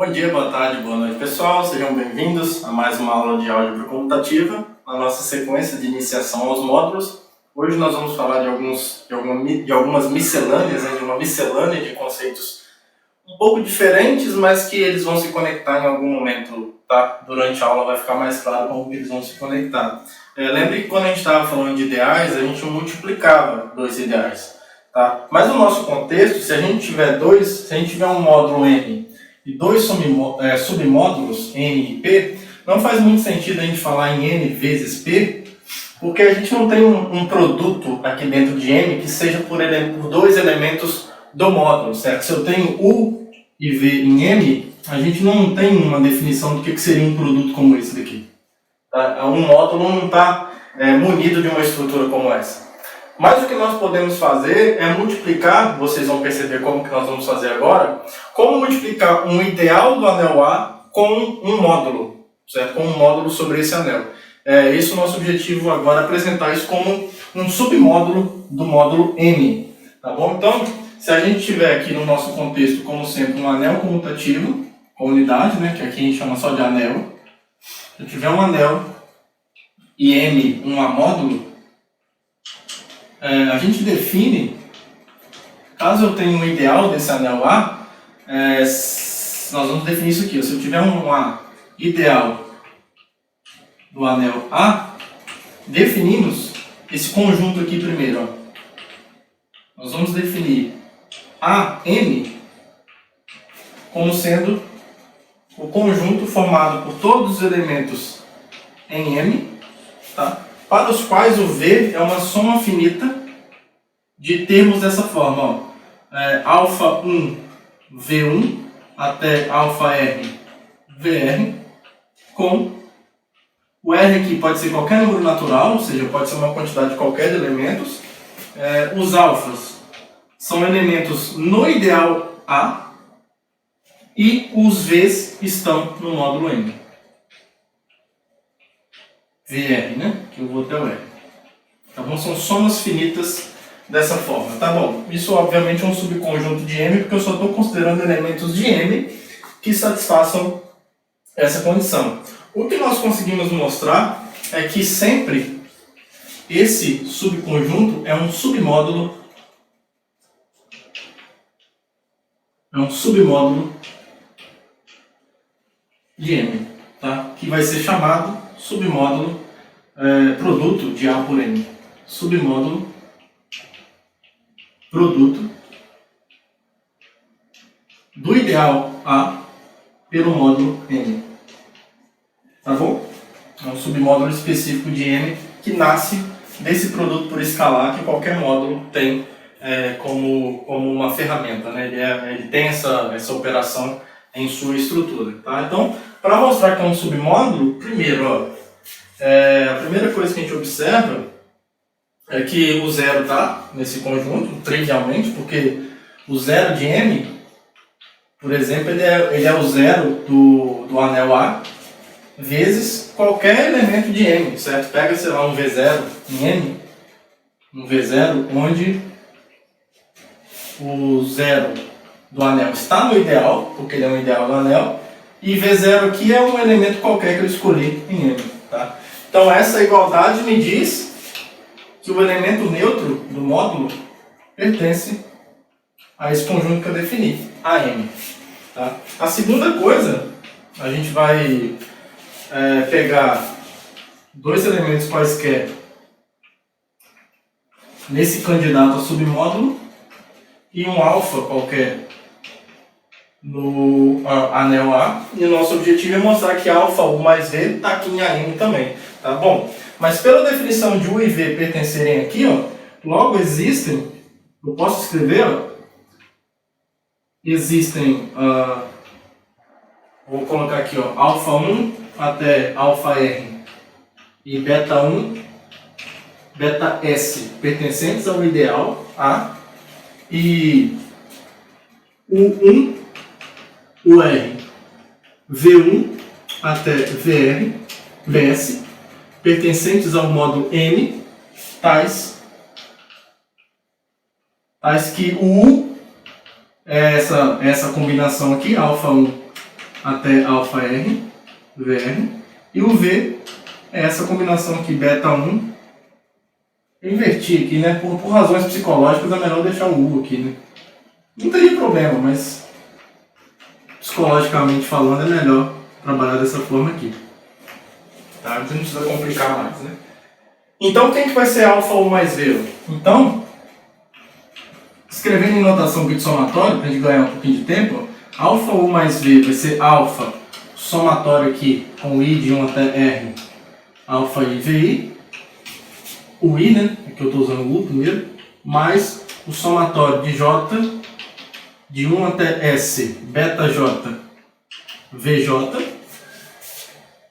Bom dia, boa tarde, boa noite, pessoal. Sejam bem-vindos a mais uma aula de álgebra computativa, na nossa sequência de iniciação aos módulos. Hoje nós vamos falar de algumas miscelâneas, de uma miscelânea de conceitos um pouco diferentes, mas que eles vão se conectar em algum momento, tá? Durante a aula vai ficar mais claro como eles vão se conectar. Lembre que quando a gente estava falando de ideais, a gente multiplicava dois ideais, tá? Mas no nosso contexto, se a gente tiver um módulo M e dois submódulos N e P, não faz muito sentido a gente falar em N vezes P, porque a gente não tem um produto aqui dentro de M que seja por dois elementos do módulo, certo? Se eu tenho U e V em M, a gente não tem uma definição do que seria um produto como esse daqui. Tá? Um módulo não está munido de uma estrutura como essa. Mas o que nós podemos fazer é multiplicar, vocês vão perceber como que nós vamos fazer agora, como multiplicar um ideal do anel A com um módulo, certo? Com um módulo sobre esse anel. Esse é o nosso objetivo agora, apresentar isso como um submódulo do módulo M, tá bom? Então, se a gente tiver aqui no nosso contexto como sendo um anel comutativo, com unidade, né, que aqui a gente chama só de anel, se eu tiver um anel e M um amódulo, a gente define, caso eu tenha um ideal desse anel A, nós vamos definir isso aqui. Se eu tiver um ideal do anel A, definimos esse conjunto aqui primeiro. Nós vamos definir AM como sendo o conjunto formado por todos os elementos em M, tá? Para os quais o V é uma soma finita de termos dessa forma. Alfa 1 V1 até alfa R VR, com o R aqui pode ser qualquer número natural, ou seja, pode ser uma quantidade de qualquer de elementos. Os alfas são elementos no ideal A e os V's estão no módulo M. VR, né? Que eu vou até o R. Tá bom? São somas finitas dessa forma. Tá bom? Isso obviamente é um subconjunto de M, porque eu só estou considerando elementos de M que satisfaçam essa condição. O que nós conseguimos mostrar é que sempre esse subconjunto é um submódulo de M, tá? Que vai ser chamado submódulo produto de A por M. Submódulo produto do ideal A pelo módulo M. Tá bom? É um submódulo específico de M que nasce desse produto por escalar que qualquer módulo tem como uma ferramenta, né? Ele tem essa operação em sua estrutura. Tá? Então, para mostrar que é um submódulo, primeiro, a primeira coisa que a gente observa é que o zero está nesse conjunto, trivialmente, porque o zero de M, por exemplo, ele é o zero do anel A vezes qualquer elemento de M, certo? Pega, sei lá, um V0 em M, um V0 onde o zero do anel está no ideal, porque ele é um ideal do anel, e V0 aqui é um elemento qualquer que eu escolhi em M. Tá? Então essa igualdade me diz que o elemento neutro do módulo pertence a esse conjunto que eu defini, AM. Tá? A segunda coisa, a gente vai pegar dois elementos quaisquer nesse candidato a submódulo e um alfa qualquer no anel A, e o nosso objetivo é mostrar que alfa U mais V está aqui em AM também, tá bom? Mas pela definição de U e V pertencerem aqui, logo existem, eu posso escrever, existem, vou colocar aqui, alfa 1 até alfa R e beta 1, beta S pertencentes ao ideal A, e U1, UR, V1 até VR, VS, pertencentes ao módulo M, tais que o U é essa combinação aqui, alfa 1 até alfa R, VR, e o V é essa combinação aqui, beta 1. Eu inverti aqui, né? Por razões psicológicas é melhor deixar o U aqui, né? Não teria problema, mas psicologicamente falando é melhor trabalhar dessa forma aqui. Tá? Então não precisa complicar mais, né? Então quem que vai ser alfa U mais V? Então, escrevendo em notação aqui de somatório, para a gente ganhar um pouquinho de tempo, alfa U mais V vai ser alfa, somatório aqui com I de 1 até R, alfa I VI, o I, né, que eu estou usando o U primeiro, mais o somatório de J de 1 até S, beta J, VJ,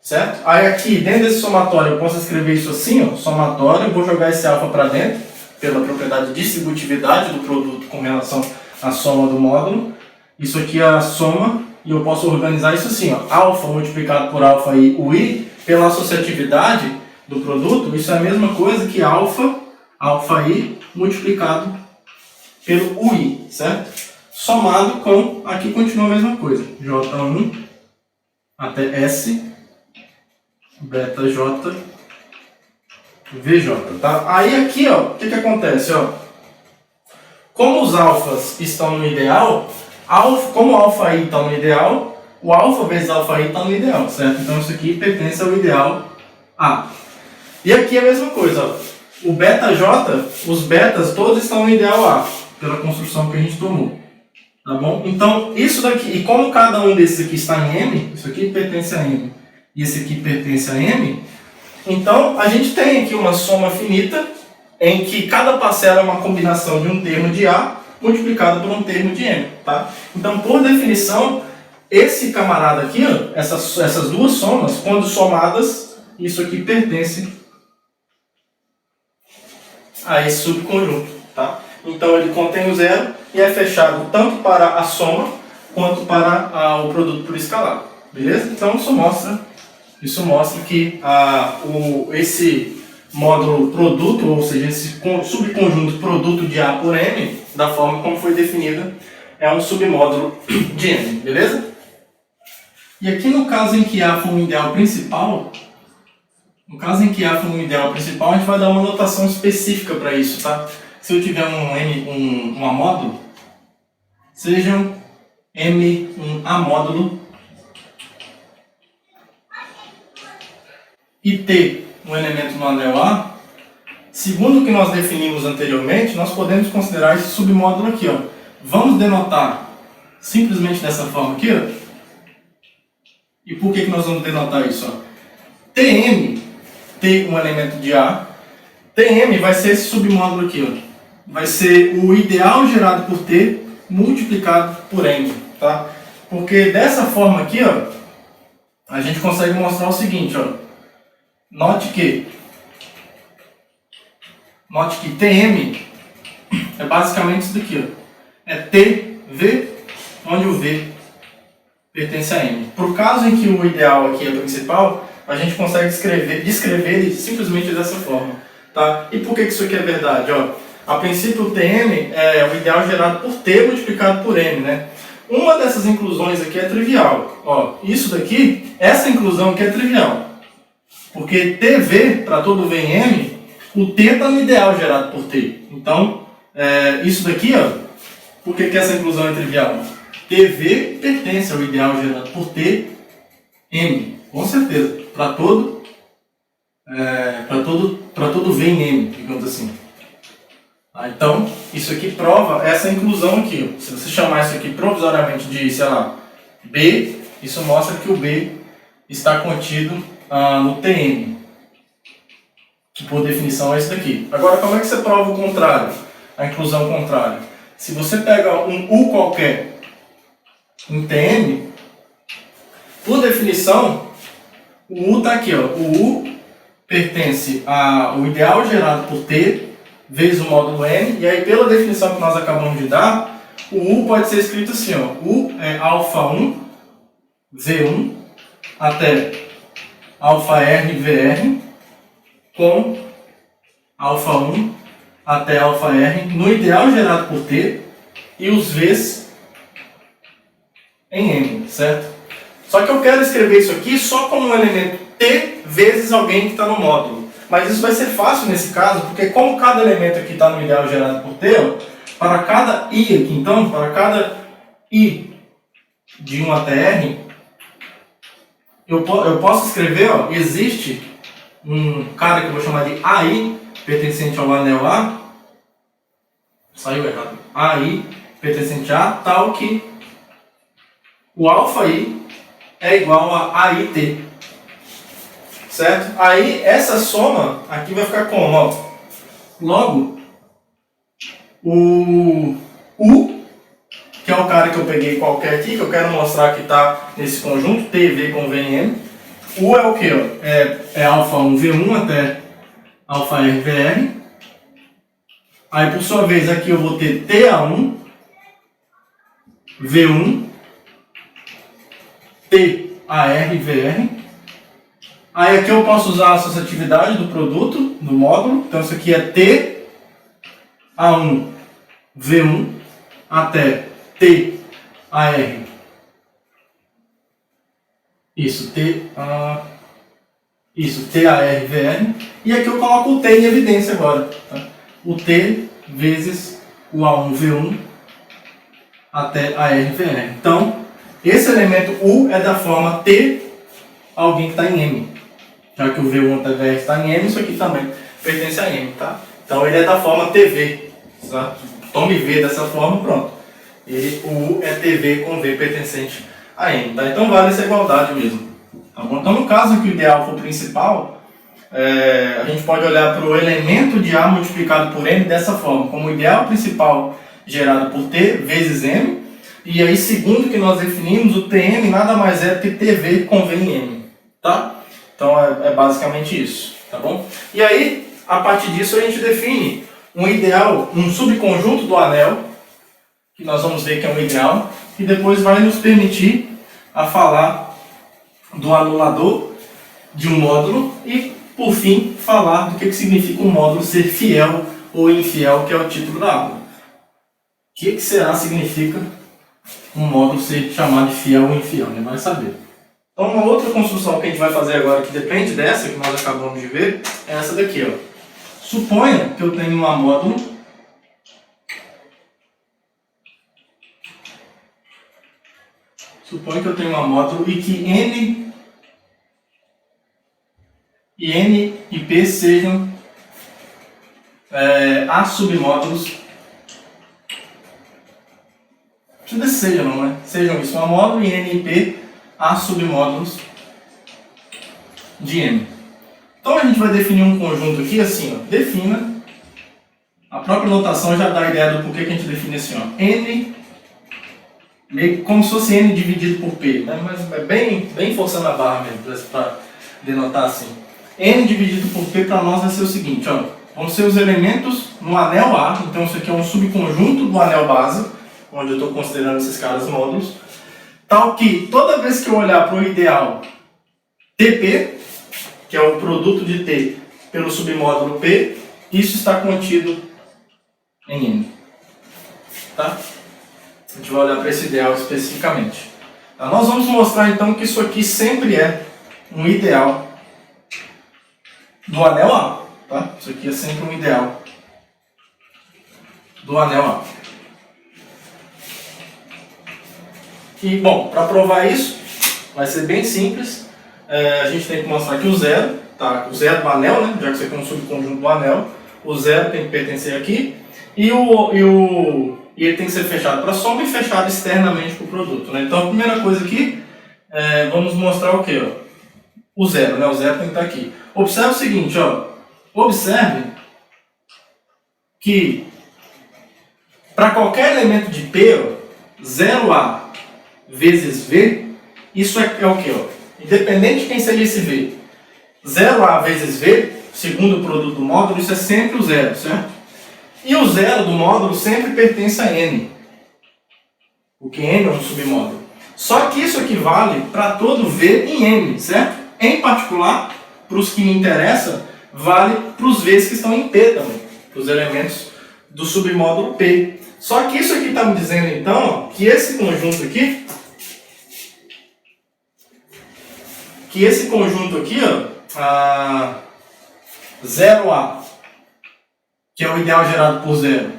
certo? Aí aqui, dentro desse somatório, eu posso escrever isso assim, ó, somatório, eu vou jogar esse alfa para dentro, pela propriedade de distributividade do produto com relação à soma do módulo. Isso aqui é a soma, e eu posso organizar isso assim, ó, alfa multiplicado por alfa I, o I, pela associatividade do produto, isso é a mesma coisa que alfa I multiplicado pelo UI, certo? Somado com, aqui continua a mesma coisa, J1 até S, beta J, VJ, tá? Aí aqui, ó, o que acontece, ó? Como os alfas estão no ideal, como o alfa I está no ideal, o alfa vezes alfa I está no ideal, certo? Então isso aqui pertence ao ideal A. E aqui é a mesma coisa, ó. O beta J, os betas todos estão no ideal A, pela construção que a gente tomou. Tá bom? Então, isso daqui, e como cada um desses aqui está em M, isso aqui pertence a M, e esse aqui pertence a M, então a gente tem aqui uma soma finita, em que cada parcela é uma combinação de um termo de A multiplicado por um termo de M, tá? Então, por definição, esse camarada aqui, ó, essas duas somas, quando somadas, isso aqui pertence a esse subconjunto, tá? Então ele contém o zero e é fechado tanto para a soma quanto para o produto por escalar, beleza? Então isso mostra que esse módulo produto, ou seja, esse subconjunto produto de A por M, da forma como foi definida, é um submódulo de M, beleza? E aqui no caso em que A for um ideal principal, a gente vai dar uma notação específica para isso, tá? Se eu tiver um A módulo, seja M um A módulo e T um elemento no anel A, segundo o que nós definimos anteriormente, nós podemos considerar esse submódulo aqui, ó. Vamos denotar simplesmente dessa forma aqui, ó. E por que nós vamos denotar isso, ó? TM, T um elemento de A, TM vai ser esse submódulo aqui, ó. Vai ser o ideal gerado por T multiplicado por M, tá? Porque dessa forma aqui, ó, a gente consegue mostrar o seguinte, ó. Note que TM é basicamente isso daqui, ó. É TV, onde o V pertence a M. Por caso em que o ideal aqui é principal, a gente consegue descrever ele simplesmente dessa forma, tá? E por que isso aqui é verdade, ó? A princípio, o TM é o ideal gerado por T multiplicado por M, né? Uma dessas inclusões aqui é trivial. Ó, isso daqui, essa inclusão aqui é trivial. Porque TV, para todo V em M, o T está no ideal gerado por T. Então, isso daqui, ó, por que essa inclusão é trivial? TV pertence ao ideal gerado por T, M. Com certeza. Para todo V em M, digamos assim. Então, isso aqui prova essa inclusão aqui. Ó. Se você chamar isso aqui provisoriamente de, sei lá, B, isso mostra que o B está contido no TM. Que por definição é isso daqui. Agora, como é que você prova o contrário? A inclusão contrária. Se você pega um U qualquer em TM, por definição, o U está aqui. Ó. O U pertence ao ideal gerado por T vezes o módulo N, e aí pela definição que nós acabamos de dar, o U pode ser escrito assim, ó, U é alfa 1, V1, até alfa R, VR, com alfa 1 até alfa R, no ideal gerado por T, e os V's em M, certo? Só que eu quero escrever isso aqui só como um elemento T vezes alguém que está no módulo. Mas isso vai ser fácil nesse caso, porque como cada elemento aqui está no ideal gerado por T, ó, para cada I aqui, então, para cada I de 1 até R, eu posso escrever, ó, existe um cara que eu vou chamar de AI, pertencente ao anel A, saiu errado, AI, pertencente a, tal que o alfa I é igual a AIT, certo? Aí essa soma aqui vai ficar como? Ó, logo, o U, que é o cara que eu peguei qualquer aqui, que eu quero mostrar que está nesse conjunto, TV com VN. U é o que? É alfa 1 V1 até alfa R VR. Aí, por sua vez, aqui eu vou ter TA1, V1, TAR, VR. Aí aqui eu posso usar a associatividade do produto, do módulo. Então isso aqui é TA1, V1 até TAR. Isso, TAR, VR. E aqui eu coloco o T em evidência agora. Tá? O T vezes o A1, V1 até AR, VR. Então, esse elemento U é da forma T, alguém que está em M. Já que o V1 até VR está em M, isso aqui também pertence a M, tá? Então ele é da forma TV. Tá? Tome V dessa forma, pronto. E o U é TV com V pertencente a M, tá? Então vale essa igualdade mesmo. Tá bom? Então no caso que o ideal for principal, a gente pode olhar para o elemento de A multiplicado por M dessa forma, como o ideal principal gerado por T vezes M, e aí segundo que nós definimos, o TM nada mais é que TV com V em M, tá? Então é basicamente isso, tá bom? E aí, a partir disso a gente define um ideal, um subconjunto do anel, que nós vamos ver que é um ideal, e depois vai nos permitir a falar do anulador de um módulo e, por fim, falar do que significa um módulo ser fiel ou infiel, que é o título da aula. O que será significa um módulo ser chamado de fiel ou infiel? Né? Vai saber. Então, uma outra construção que a gente vai fazer agora, que depende dessa que nós acabamos de ver, é essa daqui. Ó. Suponha que eu tenho uma módulo e que N e P sejam A submódulos. Não precisa seja não, né? Sejam isso, uma módulo e N e P A submódulos de M. Então a gente vai definir um conjunto aqui assim, ó. Defina. A própria notação já dá a ideia do porquê que a gente define assim, ó. N, como se fosse N dividido por P, né? Mas é bem forçando a barra mesmo, para denotar assim. N dividido por P para nós vai ser o seguinte, ó. Vão ser os elementos no anel A, então isso aqui é um subconjunto do anel base, onde eu estou considerando esses caras módulos, tal que toda vez que eu olhar para o ideal TP, que é o produto de T pelo submódulo P, isso está contido em N. Tá? A gente vai olhar para esse ideal especificamente. Tá? Nós vamos mostrar então que isso aqui sempre é um ideal do anel A. Tá? Isso aqui é sempre um ideal do anel A. E, bom, para provar isso, vai ser bem simples. A gente tem que mostrar que o zero, tá? O zero do anel, né? Já que isso aqui é um subconjunto do anel, o zero tem que pertencer aqui, e ele tem que ser fechado para a soma e fechado externamente para o produto. Né? Então, a primeira coisa aqui, vamos mostrar o quê? Ó? O zero, né? O zero tem que estar aqui. Observe o seguinte, ó. Observe que para qualquer elemento de P, ó, 0A vezes V, isso é o que? Independente de quem seja esse V, 0A vezes V, segundo o produto do módulo, isso é sempre o zero, certo? E o zero do módulo sempre pertence a N, porque N é um submódulo. Só que isso aqui vale para todo V em M, certo? Em particular, para os que me interessam, vale para os V's que estão em P também, para os elementos do submódulo P. Só que isso aqui está me dizendo, então, ó, que esse conjunto aqui que esse conjunto aqui, ó, 0A, que é o ideal gerado por 0,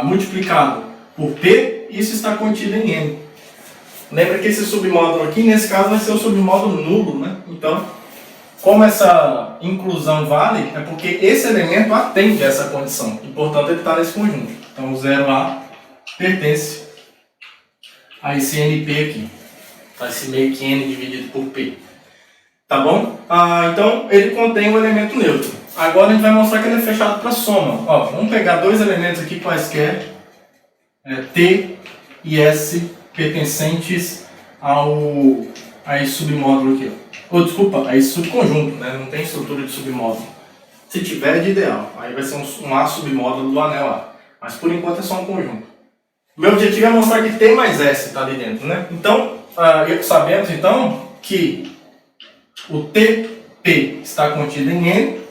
multiplicado por P, isso está contido em N. Lembra que esse submódulo aqui, nesse caso, vai ser o submódulo nulo, né? Então, como essa inclusão vale, é porque esse elemento atende a essa condição, e portanto ele está nesse conjunto. Então o 0A pertence a esse NP aqui, a esse meio que N dividido por P. Tá bom? Então ele contém um elemento neutro. Agora a gente vai mostrar que ele é fechado para soma. Ó, vamos pegar dois elementos aqui quaisquer, T e S, pertencentes a esse submódulo aqui. Ou desculpa, a esse subconjunto, né? Não tem estrutura de submódulo. Se tiver, é de ideal. Aí vai ser um A submódulo do anel A. Mas por enquanto é só um conjunto. Meu objetivo é mostrar que T mais S está ali dentro, né? Então, sabemos então que o TP está contido em N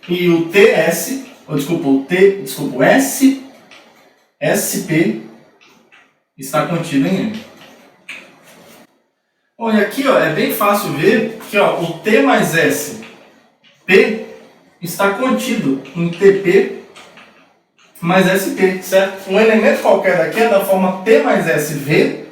e o TS, o SP está contido em N. Olha aqui, ó, é bem fácil ver que ó, o T mais S P está contido em TP mais SP, certo? Um elemento qualquer daqui é da forma T mais SV,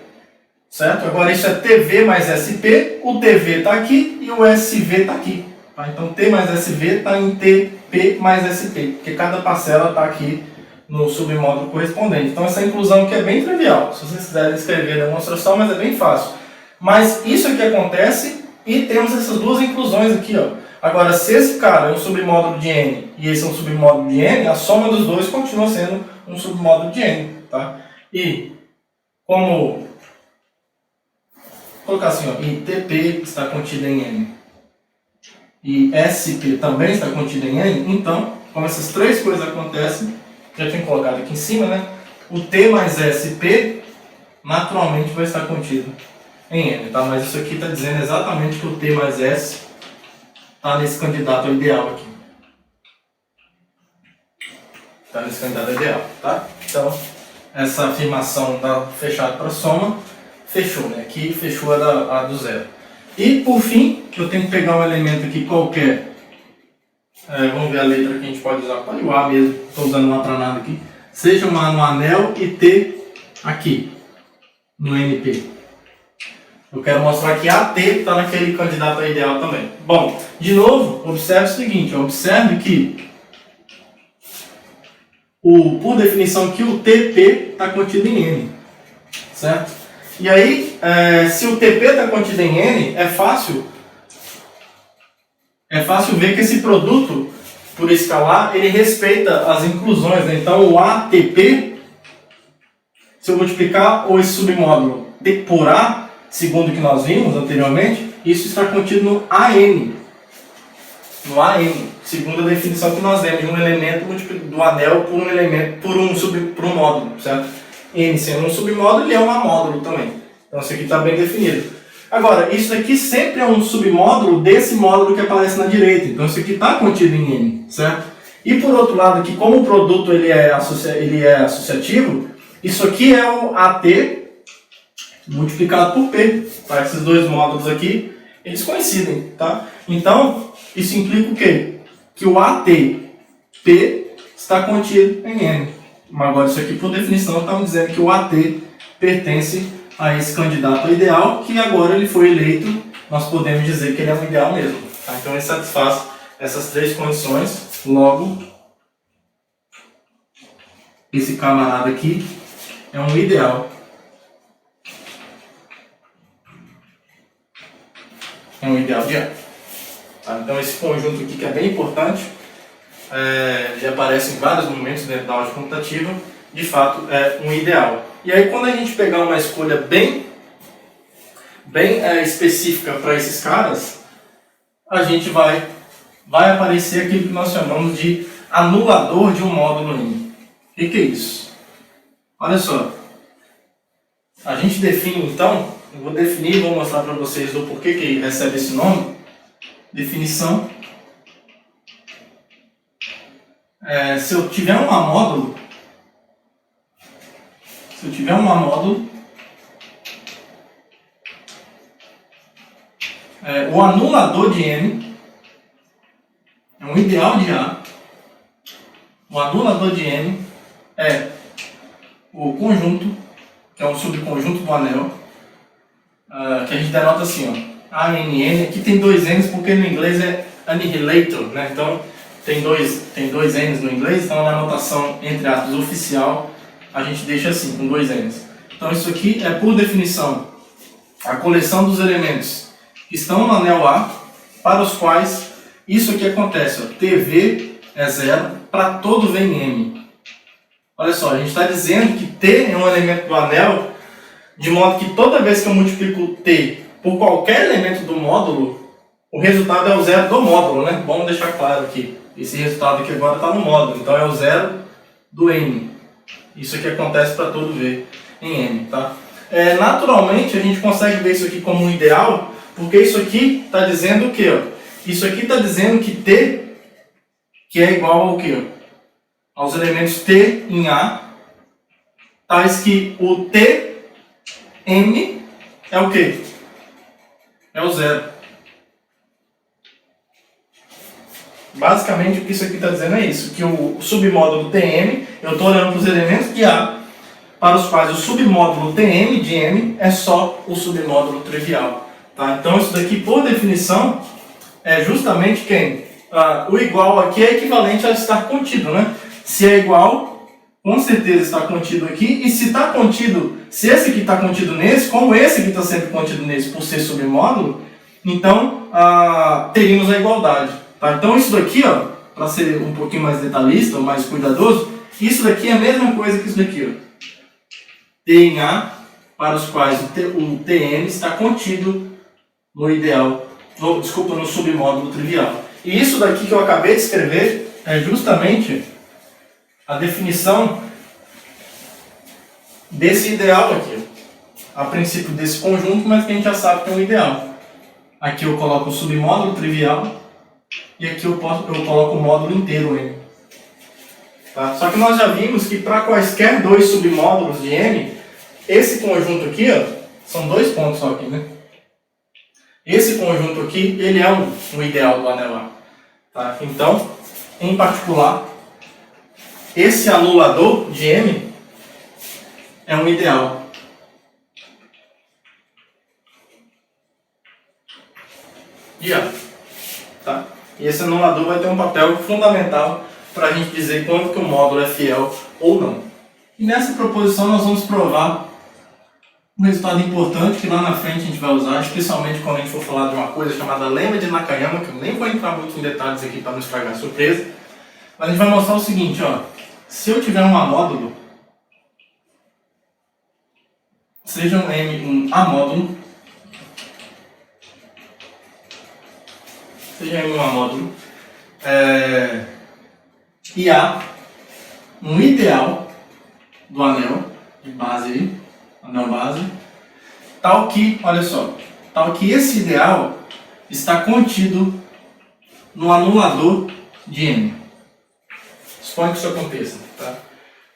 certo? Agora isso é TV mais SP, o TV está aqui e o SV está aqui. Tá? Então T mais SV está em TP mais SP, porque cada parcela está aqui no submódulo correspondente. Então essa inclusão aqui é bem trivial, se vocês quiserem escrever a demonstração, mas é bem fácil. Mas isso aqui acontece e temos essas duas inclusões aqui, ó. Agora, se esse cara é um submódulo de N e esse é um submódulo de N, a soma dos dois continua sendo um submódulo de N, tá? E como vou colocar assim, ó, e TP está contido em N e SP também está contido em N, então, como essas três coisas acontecem, já tinha colocado aqui em cima, né? O T mais SP naturalmente vai estar contido em N, tá? Mas isso aqui está dizendo exatamente que o T mais S está nesse candidato ideal aqui. Está nesse candidato ideal, tá? Então, essa afirmação da fechado para soma, fechou, né? Aqui fechou a do zero. E, por fim, eu tenho que pegar um elemento aqui qualquer. Vamos ver a letra que a gente pode usar. Pode o A mesmo, estou usando um A para nada aqui. Seja um A no anel e T aqui, no NP. Eu quero mostrar que AT está naquele candidato ideal também. Bom, de novo, observe o seguinte, observe que, por definição aqui, o TP está contido em N, certo? E aí, se o TP está contido em N, é fácil ver que esse produto, por escalar, ele respeita as inclusões, né? Então, o ATP, se eu multiplicar esse submódulo T por A, segundo o que nós vimos anteriormente, isso está contido no AN. No AN, segundo a definição que nós demos de um elemento do anel por um elemento, por um módulo, certo? N sendo um submódulo, ele é um amódulo também. Então isso aqui está bem definido. Agora, isso aqui sempre é um submódulo desse módulo que aparece na direita. Então isso aqui está contido em N, certo? E por outro lado aqui, como o produto ele é associativo, isso aqui é o AT multiplicado por P, tá? Esses dois módulos aqui, eles coincidem, tá? Então, isso implica o quê? Que o ATP está contido em N. Mas agora isso aqui, por definição, estamos dizendo que o AT pertence a esse candidato ideal, que agora ele foi eleito, nós podemos dizer que ele é um ideal mesmo. Tá? Então ele satisfaz essas três condições, logo, esse camarada aqui é um ideal. É um ideal de A. Tá? Então esse conjunto aqui que é bem importante, já aparece em vários momentos dentro da álgebra computativa, de fato é um ideal. E aí quando a gente pegar uma escolha bem específica para esses caras, a gente vai aparecer aquilo que nós chamamos de anulador de um módulo N. O que é isso? Olha só, a gente define então, eu vou definir e vou mostrar para vocês do porquê que recebe esse nome. Definição. Se eu tiver um amódulo, o o anulador de M, é um ideal de A. O anulador de M é o conjunto, que é um subconjunto do anel, que a gente denota assim, ó, ANN. Aqui tem dois N's porque no inglês é annihilator, né? Então tem dois N's no inglês, então na notação, entre aspas, oficial, a gente deixa assim, com dois N's. Então isso aqui é, por definição, a coleção dos elementos que estão no anel A, para os quais isso aqui acontece, ó, TV é zero, para todo V em M. Olha só, a gente está dizendo que T é um elemento do anel, de modo que toda vez que eu multiplico T por qualquer elemento do módulo, o resultado é o zero do módulo, né? Vamos deixar claro aqui. Esse resultado aqui agora está no módulo, então é o zero do M. Isso aqui acontece para todo V em M, tá? Naturalmente, a gente consegue ver isso aqui como um ideal, porque isso aqui está dizendo o quê? Ó? Isso aqui está dizendo que T, que é igual ao quê? Aos elementos T em A, tais que o T, M, é o quê? É o zero. Basicamente, o que isso aqui está dizendo é isso, que o submódulo TM, eu estou olhando para os elementos de A, para os quais o submódulo TM de M é só o submódulo trivial. Tá? Então, isso daqui, por definição, é justamente quem? O igual aqui é equivalente a estar contido, né? Se é igual, com certeza está contido aqui, e se está contido, se esse aqui está contido nesse, como esse aqui está sempre contido nesse por ser submódulo, então teríamos a igualdade. Tá? Então isso daqui, para ser um pouquinho mais detalhista, ou mais cuidadoso, isso daqui é a mesma coisa que isso daqui. Ó. T em A, para os quais o TM está contido no ideal, no submódulo trivial. E isso daqui que eu acabei de escrever é justamente a definição desse ideal aqui. A princípio desse conjunto, mas que a gente já sabe que é um ideal. Aqui eu coloco o submódulo trivial e aqui eu coloco o módulo inteiro M. Tá? Só que nós já vimos que para quaisquer dois submódulos de M, esse conjunto aqui, são dois pontos só aqui, né? Esse conjunto aqui, ele é um ideal do anel A. Tá? Então, em particular, esse anulador de M é um ideal. De A. Tá? E esse anulador vai ter um papel fundamental para a gente dizer quando que o módulo é fiel ou não. E nessa proposição nós vamos provar um resultado importante que lá na frente a gente vai usar, especialmente quando a gente for falar de uma coisa chamada lema de Nakayama, que eu nem vou entrar muito em detalhes aqui para não estragar a surpresa. Mas a gente vai mostrar o seguinte, se eu tiver um amódulo, seja um amódulo, e há um ideal do anel de base, anel base, tal que, olha só, tal que esse ideal está contido no anulador de M. Suponha que isso aconteça. Tá?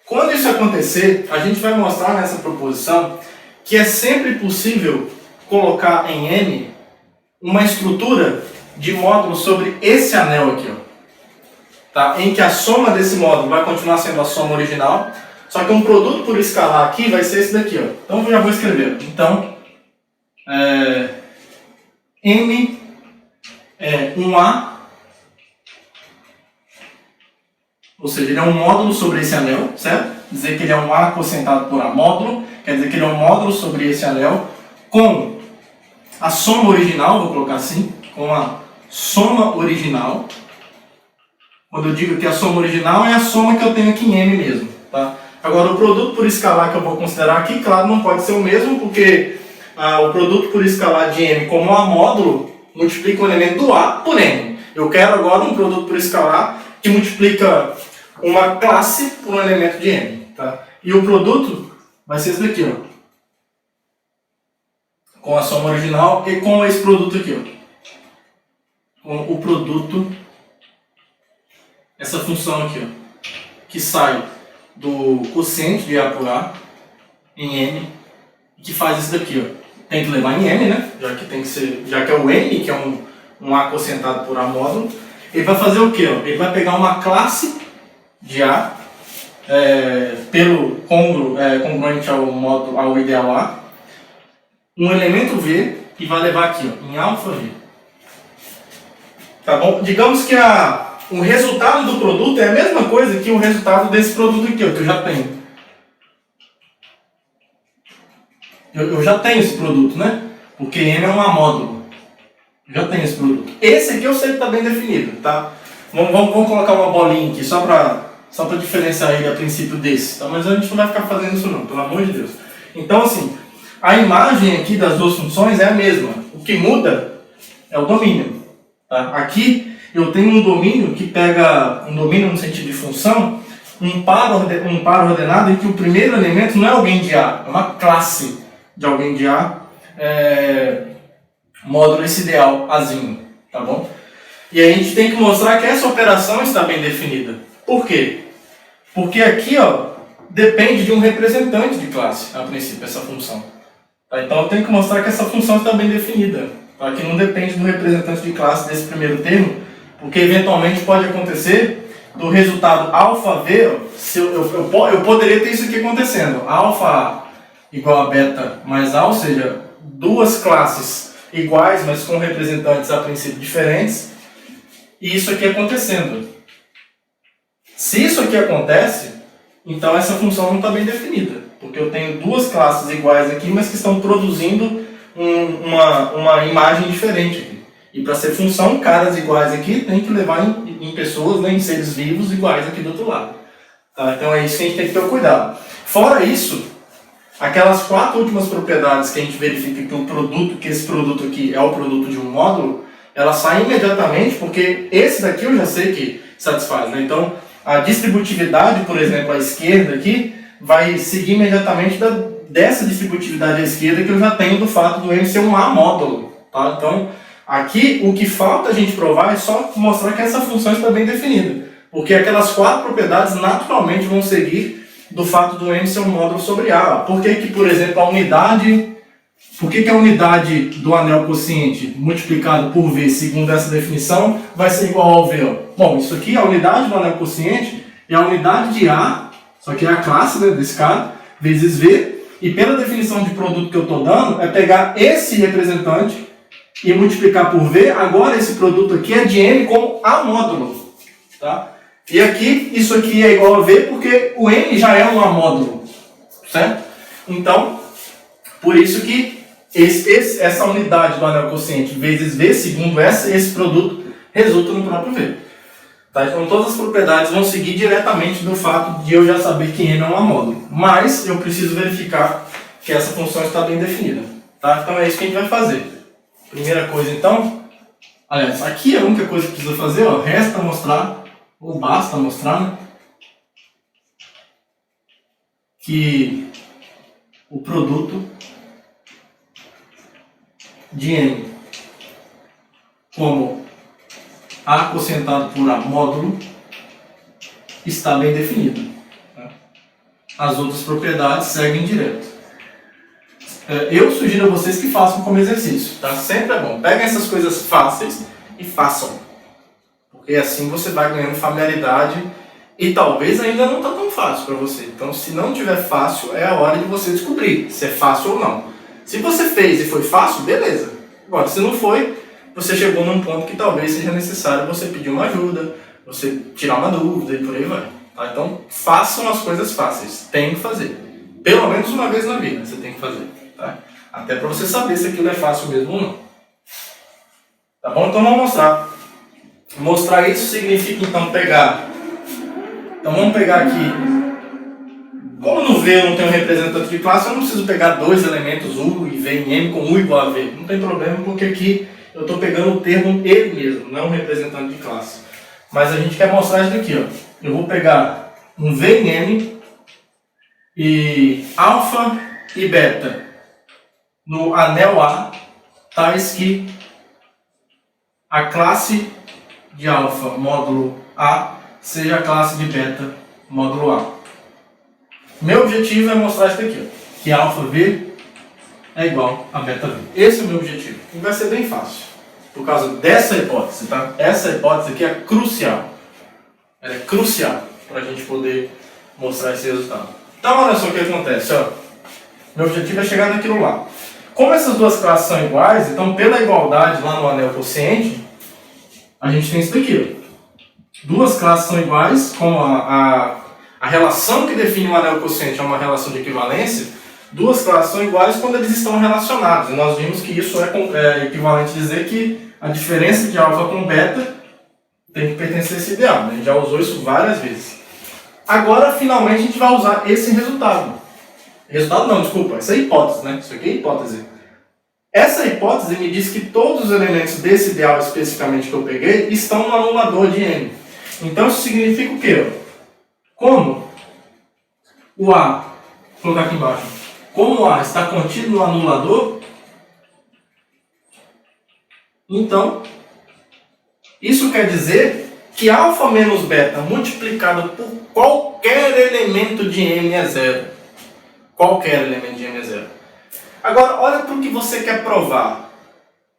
Quando isso acontecer, a gente vai mostrar nessa proposição que é sempre possível colocar em M uma estrutura de módulo sobre esse anel aqui, tá? Em que a soma desse módulo vai continuar sendo a soma original, só que um produto por escalar aqui vai ser esse daqui. Então eu já vou escrever. Então, M é um A, ou seja, ele é um módulo sobre esse anel, certo? Dizer que ele é um A cosentado por A módulo, quer dizer que ele é um módulo sobre esse anel com a soma original, vou colocar assim, com a soma original. Quando eu digo que a soma original é a soma que eu tenho aqui em M mesmo. Tá? Agora, o produto por escalar que eu vou considerar aqui, claro, não pode ser o mesmo, porque o produto por escalar de M como A módulo multiplica o elemento do A por M. Eu quero agora um produto por escalar que multiplica uma classe por um elemento de M. Tá? E o produto vai ser esse daqui, com a soma original e com esse produto aqui. Com o produto, essa função aqui, que sai do quociente de A por A em M, que faz isso daqui, tem que levar em M, né? Já que é o M, que é um A cocientado por A módulo. Ele vai fazer o quê? Ele vai pegar uma classe de A, pelo congruente ao ideal A, um elemento V, e vai levar aqui, ó, em alfa V. Tá bom? Digamos que o resultado do produto é a mesma coisa que o resultado desse produto aqui, ó, que eu já tenho. Eu já tenho esse produto, né? Porque M é um A módulo. Eu já tenho esse produto. Esse aqui eu sei que está bem definido, tá? Vamos colocar uma bolinha aqui, só para diferenciar ele a princípio desse, tá? Mas a gente não vai ficar fazendo isso não, pelo amor de Deus. Então, assim, a imagem aqui das duas funções é a mesma. O que muda é o domínio. Tá? Aqui eu tenho um domínio que pega, um domínio no sentido de função, um par ordenado em que o primeiro elemento não é alguém de A, é uma classe de alguém de A, módulo esse ideal Azinho, tá bom? E aí a gente tem que mostrar que essa operação está bem definida. Por quê? Porque aqui, ó, depende de um representante de classe, a princípio, essa função. Tá? Então eu tenho que mostrar que essa função está bem definida, tá? Que não depende do representante de classe desse primeiro termo, porque eventualmente pode acontecer do resultado alfa V, ó, eu poderia ter isso aqui acontecendo, alfa A igual a beta mais A, ou seja, duas classes iguais, mas com representantes a princípio diferentes, e isso aqui acontecendo. Se isso aqui acontece, então essa função não está bem definida, porque eu tenho duas classes iguais aqui, mas que estão produzindo uma imagem diferente aqui. E para ser função, caras iguais aqui tem que levar em pessoas, né, em seres vivos iguais aqui do outro lado. Tá? Então é isso que a gente tem que ter cuidado. Fora isso, aquelas 4 últimas propriedades que a gente verifica que esse produto aqui é o produto de um módulo, elas saem imediatamente, porque esse daqui eu já sei que satisfaz, né? Então, a distributividade, por exemplo, à esquerda aqui, vai seguir imediatamente dessa distributividade à esquerda que eu já tenho do fato do M ser um A módulo. Tá? Então, aqui o que falta a gente provar é só mostrar que essa função está bem definida. Porque aquelas 4 propriedades naturalmente vão seguir do fato do M ser um módulo sobre A. Por que, por exemplo, a unidade... Por que a unidade do anel quociente multiplicado por V, segundo essa definição, vai ser igual ao V? Bom, isso aqui, a unidade do anel quociente é a unidade de A, só que é a classe, né, desse cara, vezes V, e pela definição de produto que eu estou dando, é pegar esse representante e multiplicar por V. Agora esse produto aqui é de M como A módulo. Tá? E aqui, isso aqui é igual a V porque o M já é um A módulo. Certo? Então, por isso que essa unidade do anel quociente vezes V, segundo esse produto, resulta no próprio V. Tá? Então todas as propriedades vão seguir diretamente do fato de eu já saber que M é um módulo. Mas eu preciso verificar que essa função está bem definida. Tá? Então é isso que a gente vai fazer. Primeira coisa então, aliás, aqui a única coisa que precisa fazer, ó, resta mostrar, ou basta mostrar, né, que o produto de M como A quocientado por A módulo está bem definido. As outras propriedades seguem direto. Eu sugiro a vocês que façam como exercício. Tá? Sempre é bom. Peguem essas coisas fáceis e façam. Porque assim você vai ganhando familiaridade e talvez ainda não está tão fácil para você. Então se não tiver fácil, é a hora de você descobrir se é fácil ou não. Se você fez e foi fácil, beleza. Agora, se não foi, você chegou num ponto que talvez seja necessário você pedir uma ajuda, você tirar uma dúvida e por aí vai. Tá? Então, façam as coisas fáceis. Tem que fazer. Pelo menos uma vez na vida você tem que fazer. Tá? Até para você saber se aquilo é fácil mesmo ou não. Tá bom? Então, vamos mostrar. Mostrar isso significa, então, pegar... Então, vamos pegar aqui... Como no V eu não tenho um representante de classe, eu não preciso pegar 2 elementos U e V em M com U igual a V. Não tem problema, porque aqui eu estou pegando o termo ele mesmo, não um representante de classe. Mas a gente quer mostrar isso daqui. Ó. Eu vou pegar um V em M e alfa e beta no anel A, tais que a classe de alfa módulo A seja a classe de beta módulo A. Meu objetivo é mostrar isso aqui, ó, que alfa V é igual a beta V. Esse é o meu objetivo. E vai ser bem fácil, por causa dessa hipótese, tá? Essa hipótese aqui é crucial. Ela é crucial para a gente poder mostrar esse resultado. Então, olha só o que acontece, ó. Meu objetivo é chegar naquilo lá. Como essas duas classes são iguais, então pela igualdade lá no anel quociente, a gente tem isso daqui, ó. Duas classes são iguais, como a relação que define o anel quociente é uma relação de equivalência. Duas classes são iguais quando eles estão relacionados. E nós vimos que isso é equivalente a dizer que a diferença de alfa com beta tem que pertencer a esse ideal. A gente já usou isso várias vezes. Agora, finalmente, a gente vai usar esse resultado. Resultado não, desculpa. Essa é a hipótese, né? Isso aqui é hipótese. Essa hipótese me diz que todos os elementos desse ideal especificamente que eu peguei estão no anulador de M. Então, isso significa o quê? Como o A, vou colocar aqui embaixo, como o A está contido no anulador, então, isso quer dizer que alfa menos beta multiplicado por qualquer elemento de M é zero. Qualquer elemento de M é zero. Agora, olha para o que você quer provar.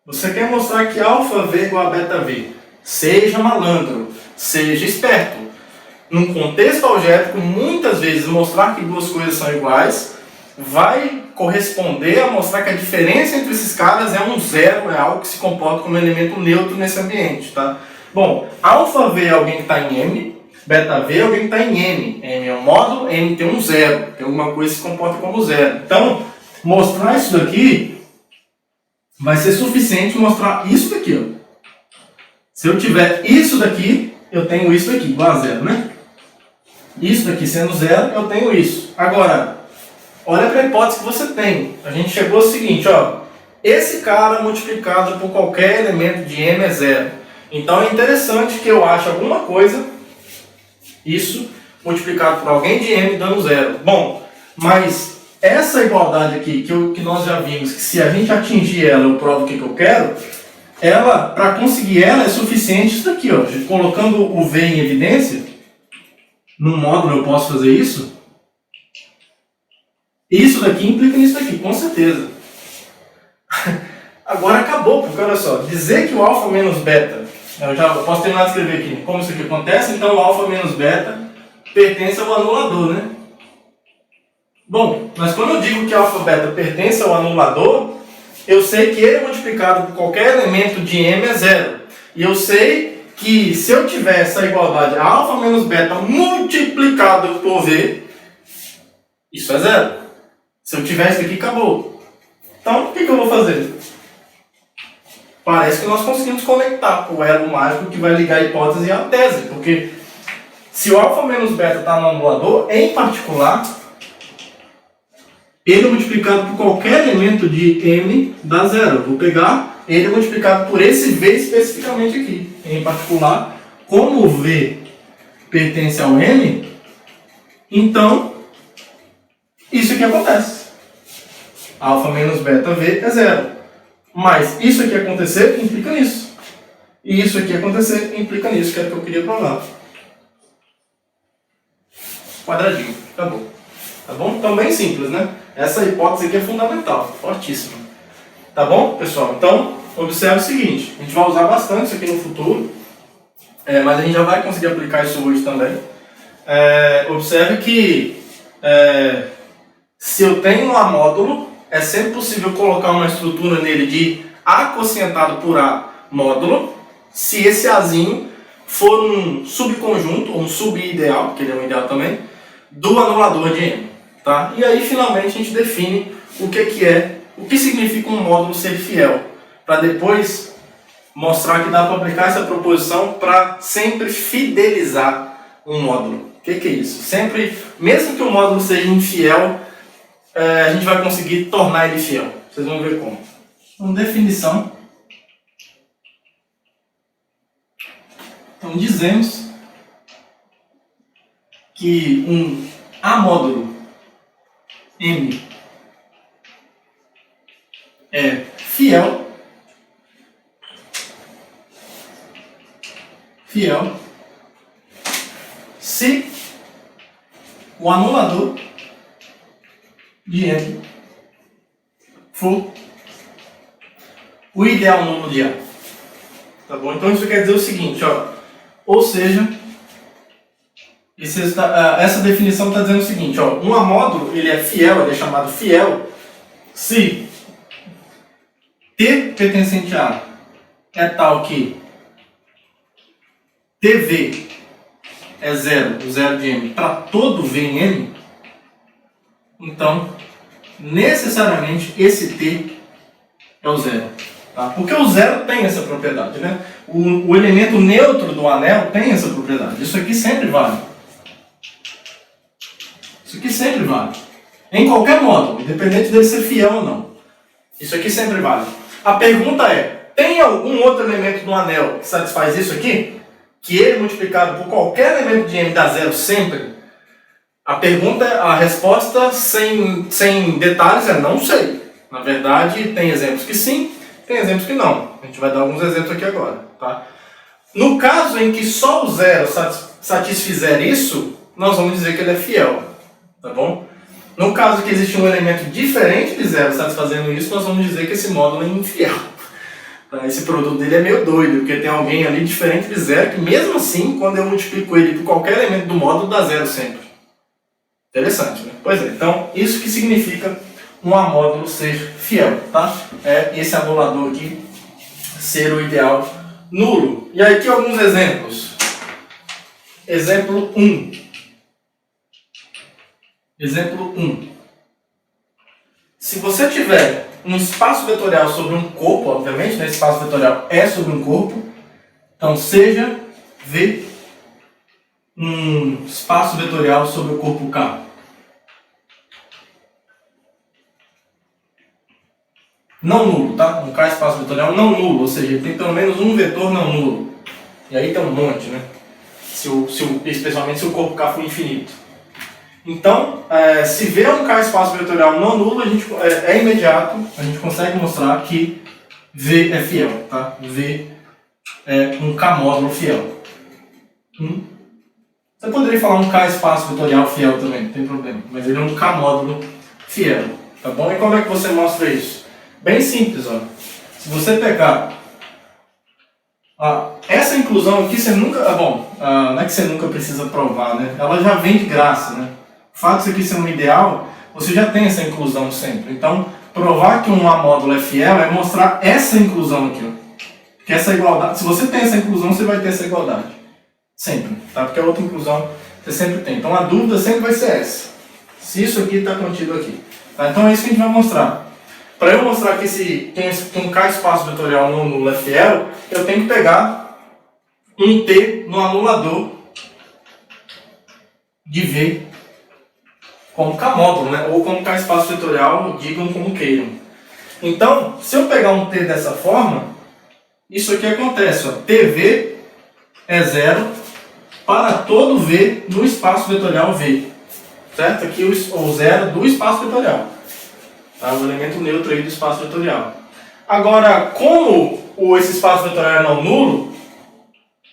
Você quer mostrar que alfa V é igual a beta V. Seja malandro, seja esperto. Num contexto algébrico, muitas vezes mostrar que duas coisas são iguais vai corresponder a mostrar que a diferença entre esses caras é um zero, é algo que se comporta como elemento neutro nesse ambiente, tá? Bom, alfa V é alguém que está em M, beta V é alguém que está em M. M é um módulo, M tem um zero, tem alguma coisa que se comporta como zero. Então, mostrar isso daqui vai ser suficiente mostrar isso daqui, ó. Se eu tiver isso daqui, eu tenho isso daqui, igual a zero, né? Isso daqui sendo zero, eu tenho isso. Agora, olha para a hipótese que você tem. A gente chegou ao seguinte, ó. Esse cara multiplicado por qualquer elemento de M é zero. Então é interessante que eu ache alguma coisa, isso, multiplicado por alguém de M dando zero. Bom, mas essa igualdade aqui, que nós já vimos, que se a gente atingir ela, eu provo o que eu quero, ela, para conseguir ela, é suficiente isso daqui, ó. Colocando o V em evidência, no módulo eu posso fazer isso. Isso daqui implica nisso daqui, com certeza. Agora acabou, porque olha só, dizer que o alfa menos beta, eu posso terminar de escrever aqui como isso aqui acontece, então o alfa menos beta pertence ao anulador, né? Bom, mas quando eu digo que alfa beta pertence ao anulador, eu sei que ele multiplicado por qualquer elemento de M é zero. E eu sei que se eu tiver essa igualdade alfa menos beta multiplicado por V, isso é zero. Se eu tiver isso aqui, acabou. Então, o que eu vou fazer? Parece que nós conseguimos conectar o elo mágico que vai ligar a hipótese e a tese. Porque se o alfa menos beta está no anulador, em particular, ele multiplicado por qualquer elemento de M dá zero. Eu vou pegar ele multiplicado por esse V especificamente aqui. Em particular, como o V pertence ao M, então isso aqui acontece. Alfa menos beta V é zero. Mas isso aqui acontecer implica nisso. E isso aqui acontecer implica nisso, que era o que eu queria provar. Quadradinho. Acabou. Tá bom? Então, bem simples, né? Essa hipótese aqui é fundamental, fortíssima. Tá bom, pessoal? Então, observe o seguinte. A gente vai usar bastante isso aqui no futuro. Mas a gente já vai conseguir aplicar isso hoje também. Observe que se eu tenho um módulo, é sempre possível colocar uma estrutura nele de A quocientado por A módulo, se esse Azinho for um subconjunto, ou um subideal, que ele é um ideal também, do anulador de M. Tá? E aí, finalmente, a gente define o que significa um módulo ser fiel, para depois mostrar que dá para aplicar essa proposição para sempre fidelizar um módulo. O que é isso? Sempre, mesmo que o módulo seja infiel, a gente vai conseguir tornar ele fiel. Vocês vão ver como. Então, definição. Então, dizemos que um A módulo M é fiel se o anulador de M for o ideal nulo de A. Tá bom? Então isso quer dizer o seguinte, ó. Ou seja, essa definição está dizendo o seguinte, ó. Um amódulo, ele é fiel, ele é chamado fiel, se T pertencente a A é tal que TV é zero, o zero de M, para todo V em M, então, necessariamente, esse T é o zero. Tá? Porque o zero tem essa propriedade, né? O elemento neutro do anel tem essa propriedade. Isso aqui sempre vale. Isso aqui sempre vale. Em qualquer módulo, independente dele ser fiel ou não. Isso aqui sempre vale. A pergunta é, tem algum outro elemento do anel que satisfaz isso aqui? Que ele multiplicado por qualquer elemento de M dá zero sempre? A resposta sem detalhes é não sei. Na verdade, tem exemplos que sim, tem exemplos que não. A gente vai dar alguns exemplos aqui agora. Tá? No caso em que só o zero satisfizer isso, nós vamos dizer que ele é fiel. Tá bom? No caso que existe um elemento diferente de zero satisfazendo isso, nós vamos dizer que esse módulo é infiel. Tá? Esse produto dele é meio doido, porque tem alguém ali diferente de zero, que mesmo assim, quando eu multiplico ele por qualquer elemento do módulo, dá zero sempre. Interessante, né? Pois é, então isso que significa um amódulo ser fiel, tá? É esse anulador aqui ser o ideal nulo. E aqui alguns exemplos. Exemplo 1. Exemplo 1. Se você tiver um espaço vetorial sobre um corpo, obviamente, né? Esse espaço vetorial é sobre um corpo, então seja V um espaço vetorial sobre o corpo K. Não nulo, tá? Um K espaço vetorial não nulo, ou seja, ele tem pelo menos um vetor não nulo. E aí tem um monte, né? Especialmente se o corpo K for infinito. Então, se V é um K espaço vetorial não nulo, é imediato, a gente consegue mostrar que V é fiel, tá? V é um K módulo fiel. Você poderia falar um K espaço vetorial fiel também, não tem problema. Mas ele é um K módulo fiel, tá bom? E como é que você mostra isso? Bem simples, ó. Se você pegar essa inclusão aqui, você nunca... não é que você nunca precisa provar, né? Ela já vem de graça, né? O fato de isso aqui ser um ideal, você já tem essa inclusão sempre. Então, provar que um amódulo é fiel é mostrar essa inclusão aqui, ó. Que essa igualdade... Se você tem essa inclusão, você vai ter essa igualdade. Sempre, tá? Porque a outra inclusão você sempre tem. Então, a dúvida sempre vai ser essa. Se isso aqui está contido aqui. Tá? Então, é isso que a gente vai mostrar. Para eu mostrar que um K espaço vetorial não nulo é fiel, eu tenho que pegar um T no anulador de V como K módulo, né? Ou como K espaço vetorial, digam como queiram. Então, se eu pegar um T dessa forma, isso aqui acontece, ó. TV é zero para todo V no espaço vetorial V. Certo? Aqui o zero do espaço vetorial. Tá? O elemento neutro aí do espaço vetorial. Agora, como esse espaço vetorial é não nulo,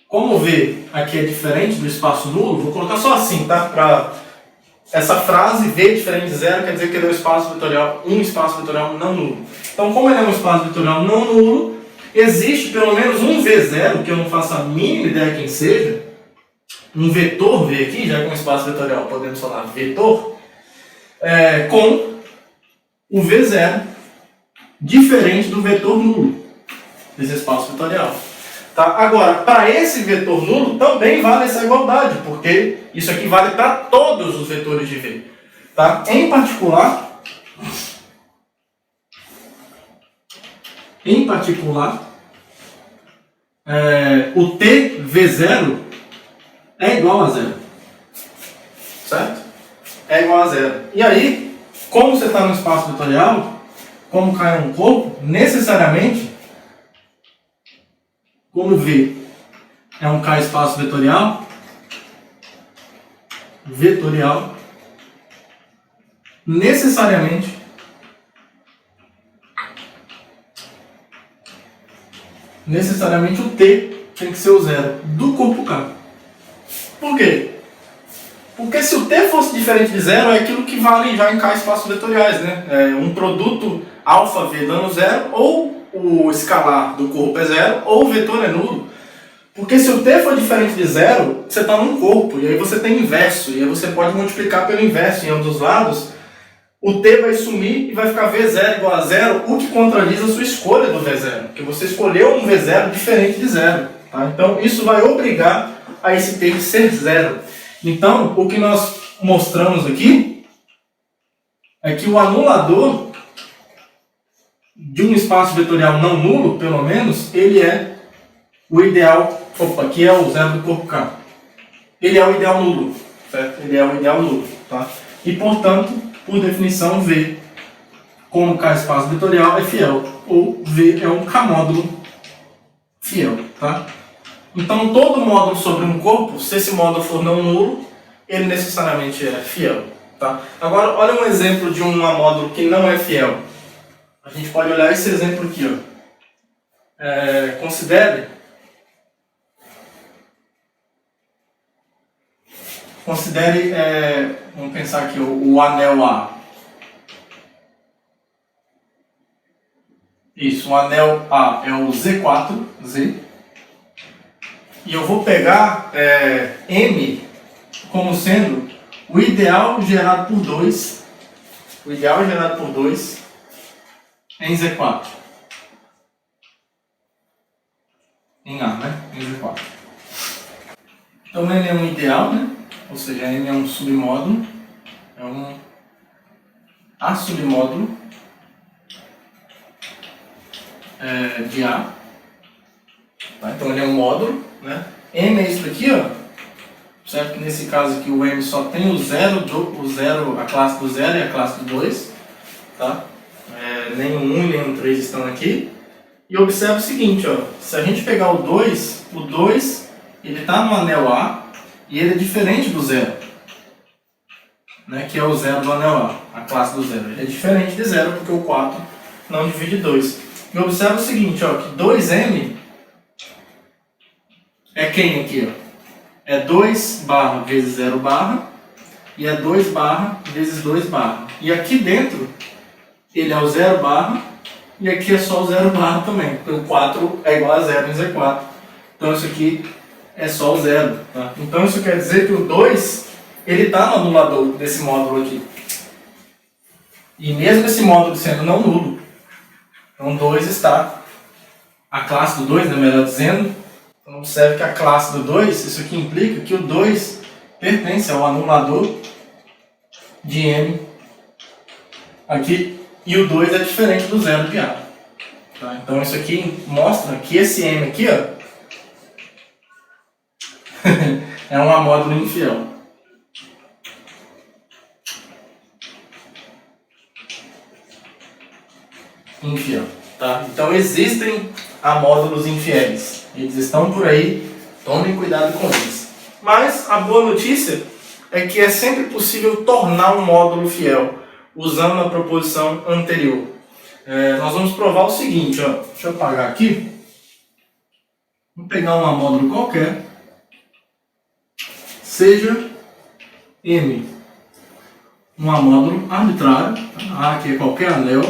como V aqui é diferente do espaço nulo, vou colocar só assim, tá? Para essa frase V diferente de zero quer dizer que ele é um espaço vetorial não nulo. Então, como ele é um espaço vetorial não nulo, existe pelo menos um V0, que eu não faço a mínima ideia quem seja, um vetor V aqui, já que é um espaço vetorial podemos falar vetor, com o V0 diferente do vetor nulo desse espaço vetorial. Tá? Agora, para esse vetor nulo também vale essa igualdade, porque isso aqui vale para todos os vetores de V. Tá? Em particular, o T V0 é igual a zero. Certo? É igual a zero. E aí, como você está no espaço vetorial, como cai um corpo, necessariamente, como V é um K espaço vetorial, necessariamente o T tem que ser o zero do corpo K. Por quê? Porque se o T fosse diferente de zero, é aquilo que vale já em K espaços vetoriais, né? Um produto alfa v dando zero, ou o escalar do corpo é zero, ou o vetor é nulo. Porque se o t for diferente de zero, você está num corpo, e aí você tem inverso, e aí você pode multiplicar pelo inverso em ambos os lados, o t vai sumir e vai ficar v0 igual a zero, o que contradiz a sua escolha do v0, porque você escolheu um v0 diferente de zero. Tá? Então isso vai obrigar a esse t ser zero. Então o que nós mostramos aqui é que o anulador de um espaço vetorial não nulo, pelo menos, ele é o ideal, aqui é o zero do corpo K. Ele é o ideal nulo, certo? Ele é o ideal nulo, tá? E, portanto, por definição, V, como K espaço vetorial, é fiel, ou V é um K-módulo fiel, tá? Então, todo módulo sobre um corpo, se esse módulo for não nulo, ele necessariamente é fiel, tá? Agora, olha um exemplo de um módulo que não é fiel. A gente pode olhar esse exemplo aqui, ó. Considere, vamos pensar aqui, o anel A. Isso, o anel A é o Z4, Z. E eu vou pegar M como sendo o ideal gerado por 2. O ideal gerado por 2 em Z4. Em A, né? Em Z4. Então M é um ideal, né? Ou seja, M é um submódulo. É um A submódulo de A. Tá? Então ele é um módulo, né? M é isso daqui, ó. Certo que nesse caso aqui o M só tem o zero, a classe do 0 e a classe do 2. Tá? Nem o 1 nem o 3 estão aqui. E observe o seguinte, ó, se a gente pegar o 2 ele está no anel A e ele é diferente do 0, né, que é o 0 do anel A classe do 0. Ele é diferente de 0 porque o 4 não divide 2. E observe o seguinte, ó, que 2M é quem aqui? Ó? É 2 barra vezes 0 barra e é 2 barra vezes 2 barra. E aqui dentro ele é o 0 barra e aqui é só o 0 barra também, porque o 4 é igual a 0 em Z4. Então isso aqui é só o 0. Tá? Então isso quer dizer que o 2 ele está no anulador desse módulo aqui. E mesmo esse módulo sendo não nulo, então 2 está, a classe do 2, né, melhor dizendo, então observe que a classe do 2, isso aqui implica que o 2 pertence ao anulador de M aqui, e o 2 é diferente do 0 de A. Tá? Então isso aqui mostra que esse M aqui, ó, é um amódulo infiel. Infiel. Tá? Então existem amódulos infiéis. Eles estão por aí, tomem cuidado com eles. Mas a boa notícia é que é sempre possível tornar um módulo fiel usando a proposição anterior. Nós vamos provar o seguinte, ó. Deixa eu apagar aqui. Vamos pegar um módulo qualquer. Seja M um amódulo arbitrário, A aqui é qualquer anel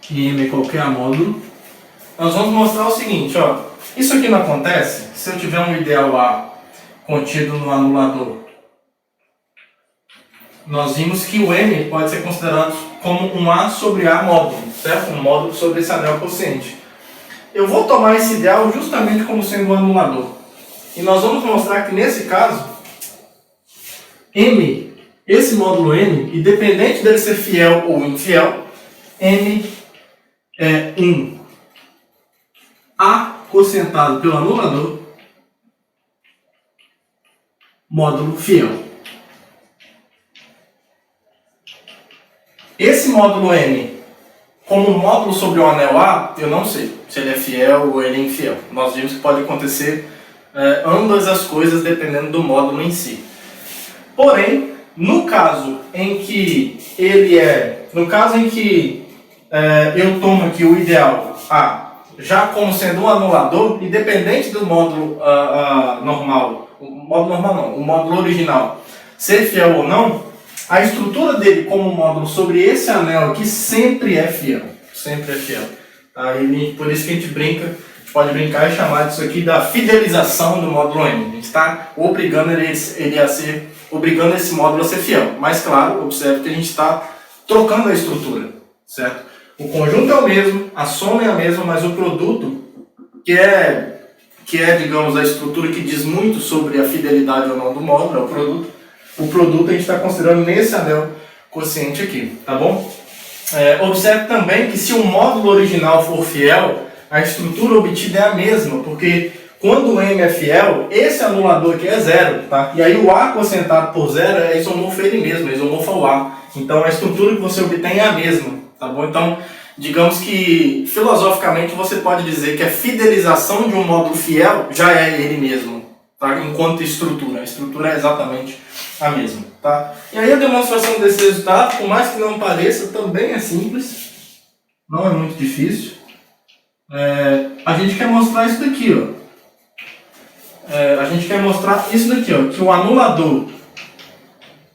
e M é qualquer amódulo. Nós vamos mostrar o seguinte, ó. Isso aqui não acontece se eu tiver um ideal A contido no anulador. Nós vimos que o M pode ser considerado como um A sobre A módulo, certo? Um módulo sobre esse anel quociente. Eu vou tomar esse ideal justamente como sendo um anulador. E nós vamos mostrar que nesse caso, M, esse módulo M, independente dele ser fiel ou infiel, M é um A quocientado pelo anulador, módulo fiel. Esse módulo M, como módulo sobre o anel A, eu não sei se ele é fiel ou ele é infiel. Nós vimos que pode acontecer ambas as coisas dependendo do módulo em si. Porém, no caso em que eu tomo aqui o ideal A já como sendo um anulador, independente do módulo normal, o módulo original ser fiel ou não, a estrutura dele como módulo sobre esse anel aqui sempre é fiel. sempre é fiel. Tá? E por isso que a gente pode brincar e chamar disso aqui da fidelização do módulo M. A gente está obrigando obrigando esse módulo a ser fiel. Mas claro, observe que a gente está trocando a estrutura, certo? O conjunto é o mesmo, a soma é a mesma, mas o produto, que é, digamos, a estrutura que diz muito sobre a fidelidade ou não do módulo, é o produto a gente está considerando nesse anel quociente aqui, tá bom? Observe também que se o módulo original for fiel, a estrutura obtida é a mesma, porque quando o M é fiel, esse anulador aqui é zero, tá? E aí o A quocientado por zero é isomorfo ele mesmo, é isomorfo ao A. Então a estrutura que você obtém é a mesma, tá bom? Então, digamos que filosoficamente você pode dizer que a fidelização de um módulo fiel já é ele mesmo, tá? Enquanto estrutura. A estrutura é exatamente a mesma, tá? E aí a demonstração desse resultado, por mais que não pareça, também é simples, não é muito difícil. A gente quer mostrar isso daqui, ó. A gente quer mostrar isso daqui, ó, que o anulador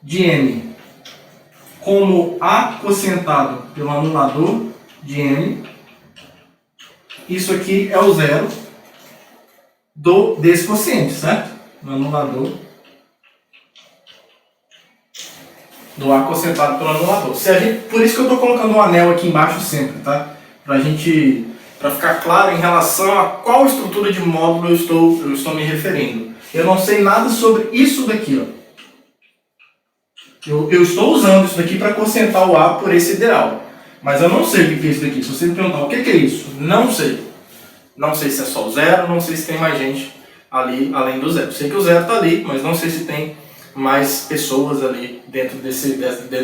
de M como A quocientado pelo anulador de M, isso aqui é o zero desse quociente, certo? O anulador do A quocientado pelo anulador. Por isso que eu estou colocando um anel aqui embaixo sempre, tá? Para ficar claro em relação a qual estrutura de módulo eu estou me referindo. Eu não sei nada sobre isso daqui, ó. Eu estou usando isso daqui para quocientar o A por esse ideal. Mas eu não sei o que é isso daqui. Se você me perguntar o que é isso, não sei. Não sei se é só o zero, não sei se tem mais gente ali além do zero. Sei que o zero está ali, mas não sei se tem mais pessoas ali dentro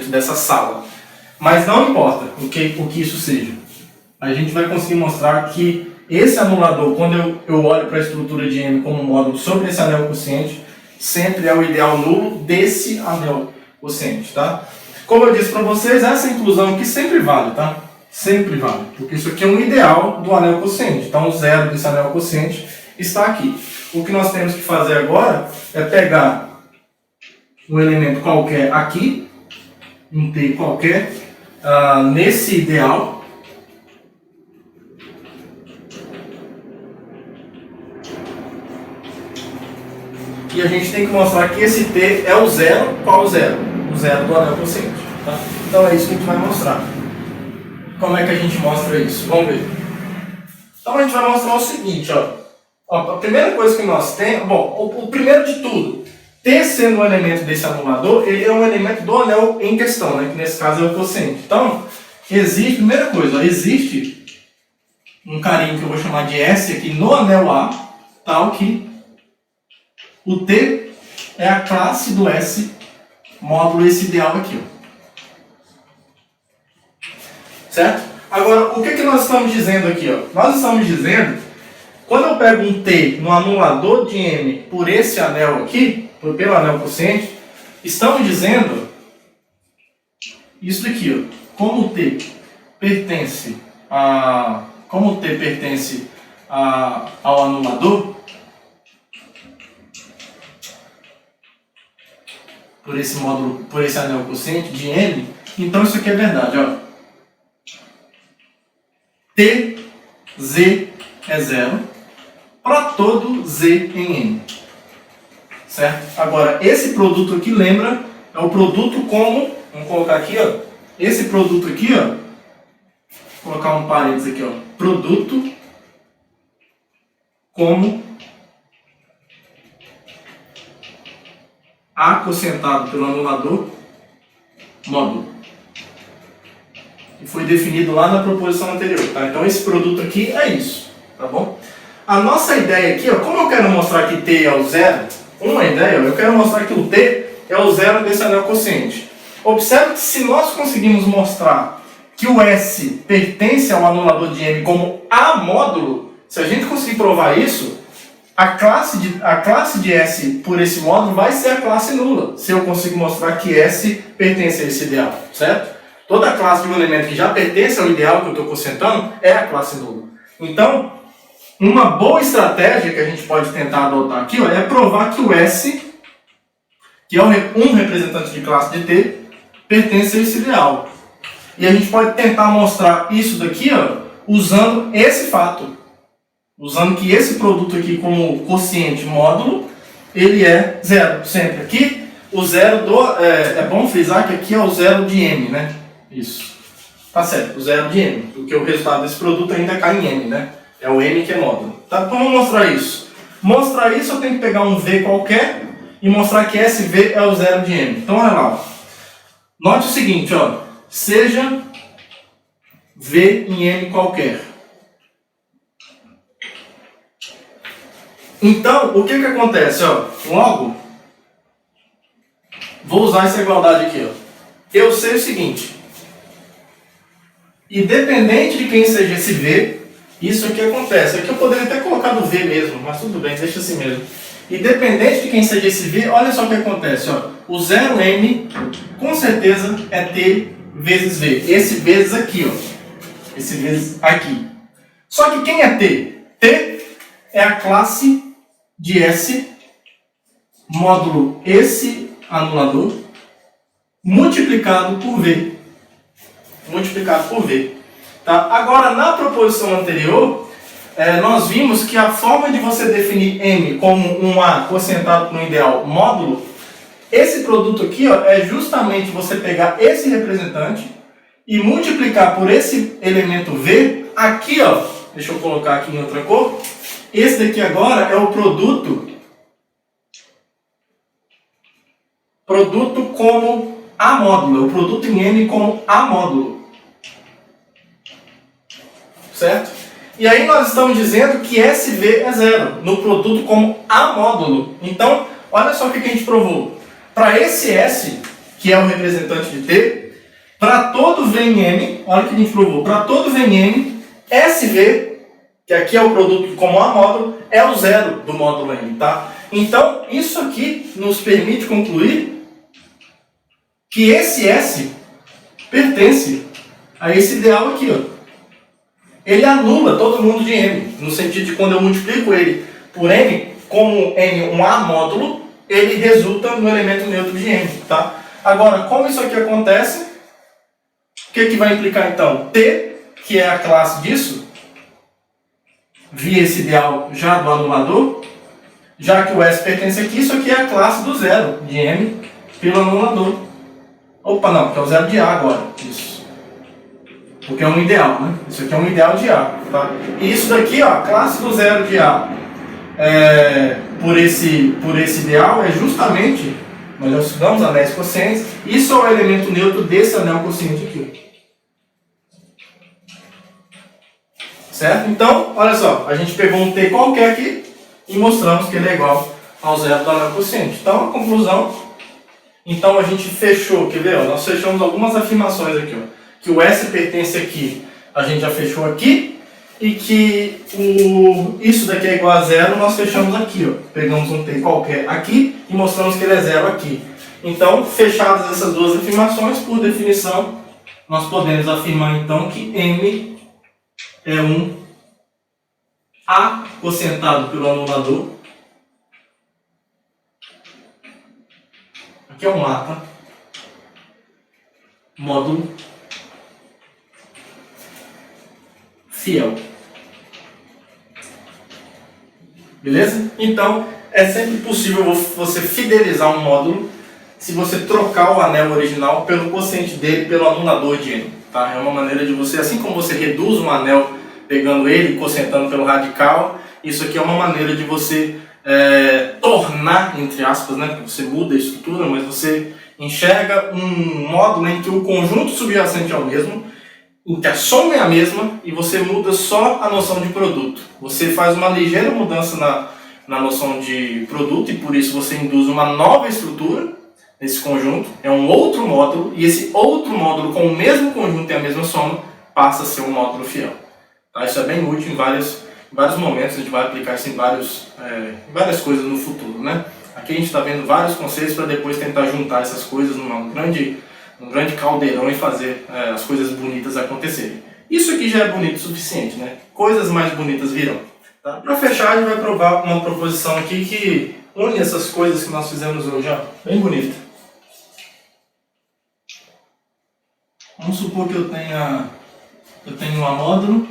dessa sala. Mas não importa o que isso seja. A gente vai conseguir mostrar que esse anulador, quando eu olho para a estrutura de M como módulo sobre esse anel quociente, sempre é o ideal nulo desse anel quociente, tá? Como eu disse para vocês, essa inclusão aqui sempre vale, tá? Sempre vale, porque isso aqui é um ideal do anel quociente. Então o zero desse anel quociente está aqui. O que nós temos que fazer agora é pegar um elemento qualquer aqui, um T qualquer, nesse ideal, e a gente tem que mostrar que esse T é o zero. Qual o zero? O zero do anel quociente. Tá? Então é isso que a gente vai mostrar. Como é que a gente mostra isso? Vamos ver. Então a gente vai mostrar o seguinte, ó. A primeira coisa que nós temos... Bom, o primeiro de tudo, T sendo um elemento desse anulador, ele é um elemento do anel em questão, né? Que nesse caso é o quociente. Então, primeira coisa, ó, existe um carinho que eu vou chamar de S aqui no anel A, tal que o T é a classe do S módulo esse ideal aqui, ó. Certo? Agora, o que nós estamos dizendo aqui, ó? Nós estamos dizendo, quando eu pego um T no anulador de M por esse anel aqui, pelo anel quociente, estamos dizendo isso daqui, ó. Como o T pertence ao anulador, por esse módulo, por esse anel quociente de M, então isso aqui é verdade, ó. T, Z é zero para todo Z em M. Certo? Agora, esse produto aqui, lembra, é o produto como, vamos colocar aqui, ó, esse produto aqui, ó, vou colocar um parênteses aqui, ó, produto como A quocientado pelo anulador módulo. E foi definido lá na proposição anterior, tá? Então esse produto aqui é isso, tá bom? A nossa ideia aqui, ó, como eu quero mostrar que T é o zero, uma ideia, eu quero mostrar que o T é o zero desse anel quociente. Observe que se nós conseguirmos mostrar que o S pertence ao anulador de M como A módulo, se a gente conseguir provar isso, a classe de S por esse módulo vai ser a classe nula, se eu consigo mostrar que S pertence a esse ideal, certo? Toda classe de um elemento que já pertence ao ideal que eu estou quocientando é a classe nula. Então, uma boa estratégia que a gente pode tentar adotar aqui, ó, é provar que o S, que é um representante de classe de T, pertence a esse ideal. E a gente pode tentar mostrar isso daqui, ó, usando esse fato. Usando que esse produto aqui como quociente módulo, ele é zero sempre. Aqui, o zero é bom frisar que aqui é o zero de M, né? Isso. Tá certo, o zero de M. Porque o resultado desse produto ainda cai em M, né? É o M que é módulo. Tá? Então vamos mostrar isso. Mostrar isso eu tenho que pegar um V qualquer e mostrar que esse V é o zero de M. Então olha lá. Ó. Note o seguinte, ó. Seja V em M qualquer. Então, o que acontece? Ó? Logo, vou usar essa igualdade aqui. Ó. Eu sei o seguinte. Independente de quem seja esse V, isso aqui acontece. Aqui eu poderia até colocar no V mesmo, mas tudo bem, deixa assim mesmo. Independente de quem seja esse V, olha só o que acontece. Ó. O 0M, com certeza, é T vezes V. Esse vezes aqui, ó. Esse vezes aqui. Só que quem é T? T é a classe de S, módulo esse anulador, multiplicado por V. Multiplicado por V. Tá? Agora, na proposição anterior, nós vimos que a forma de você definir M como um A quocientado no ideal módulo, esse produto aqui ó, é justamente você pegar esse representante e multiplicar por esse elemento V, aqui, ó, deixa eu colocar aqui em outra cor, esse daqui agora é o produto como A módulo, o produto em M como A módulo. Certo? E aí nós estamos dizendo que SV é zero, no produto como A módulo. Então, olha só o que a gente provou. Para esse S, que é o representante de T, para todo V em M, olha o que a gente provou. Para todo V em M, SV, que aqui é o produto como A módulo, é o zero do módulo M. Tá? Então, isso aqui nos permite concluir que esse S pertence a esse ideal aqui, ó. Ele anula todo mundo de M, no sentido de quando eu multiplico ele por M, como M um A módulo, ele resulta no elemento neutro de M. Tá? Agora, como isso aqui acontece, o que vai implicar então? T, que é a classe disso, via esse ideal já do anulador, já que o S pertence aqui, isso aqui é a classe do zero de M pelo anulador. Opa, não, que é o zero de A agora. Isso. Porque é um ideal, né? Isso aqui é um ideal de A, tá? E isso daqui, ó, a classe do zero de A por esse ideal é justamente, nós já estudamos anéis quocientes, isso é o elemento neutro desse anel quociente aqui. Certo? Então, olha só, a gente pegou um T qualquer aqui e mostramos que ele é igual ao zero do anel quociente. Então, a conclusão, então a gente fechou, quer ver? Ó, nós fechamos algumas afirmações aqui, ó. Que o S pertence aqui, a gente já fechou aqui, e que isso daqui é igual a zero, nós fechamos aqui, ó. Pegamos um T qualquer aqui e mostramos que ele é zero aqui. Então, fechadas essas duas afirmações, por definição, nós podemos afirmar então que M é um A quocientado pelo anulador. Aqui é um A, tá? Módulo fiel. Beleza? Então, é sempre possível você fidelizar um módulo se você trocar o anel original pelo quociente dele pelo anulador de M. Tá? É uma maneira de você, assim como você reduz um anel pegando ele e quocientando pelo radical, isso aqui é uma maneira de você tornar, entre aspas, né? Você muda a estrutura, mas você enxerga um módulo em que o conjunto subjacente é o mesmo, em que a soma é a mesma e você muda só a noção de produto. Você faz uma ligeira mudança na noção de produto e por isso você induz uma nova estrutura nesse conjunto. É um outro módulo e esse outro módulo com o mesmo conjunto e a mesma soma passa a ser um módulo fiel. Tá? Isso é bem útil em vários momentos, a gente vai aplicar isso em várias coisas no futuro. Né? Aqui a gente está vendo vários conceitos para depois tentar juntar essas coisas num grande caldeirão e fazer as coisas bonitas acontecerem. Isso aqui já é bonito o suficiente, né? Coisas mais bonitas virão. Tá? Para fechar, a gente vai provar uma proposição aqui que une essas coisas que nós fizemos hoje. Ó. Bem bonita. Vamos supor supor que eu tenho um amódulo,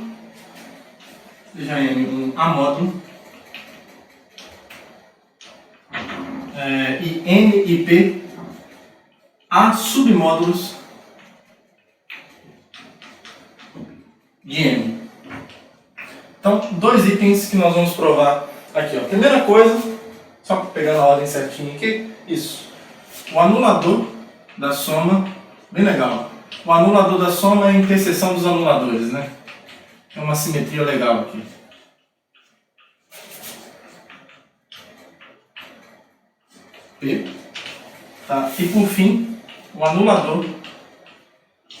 seja M um amódulo, e N e P há submódulos de M. Então, dois itens que nós vamos provar aqui. Ó. Primeira coisa, só pegando a ordem certinha aqui, isso. O anulador da soma, bem legal. O anulador da soma é a interseção dos anuladores, né? É uma simetria legal aqui. P. Tá? E por fim, o anulador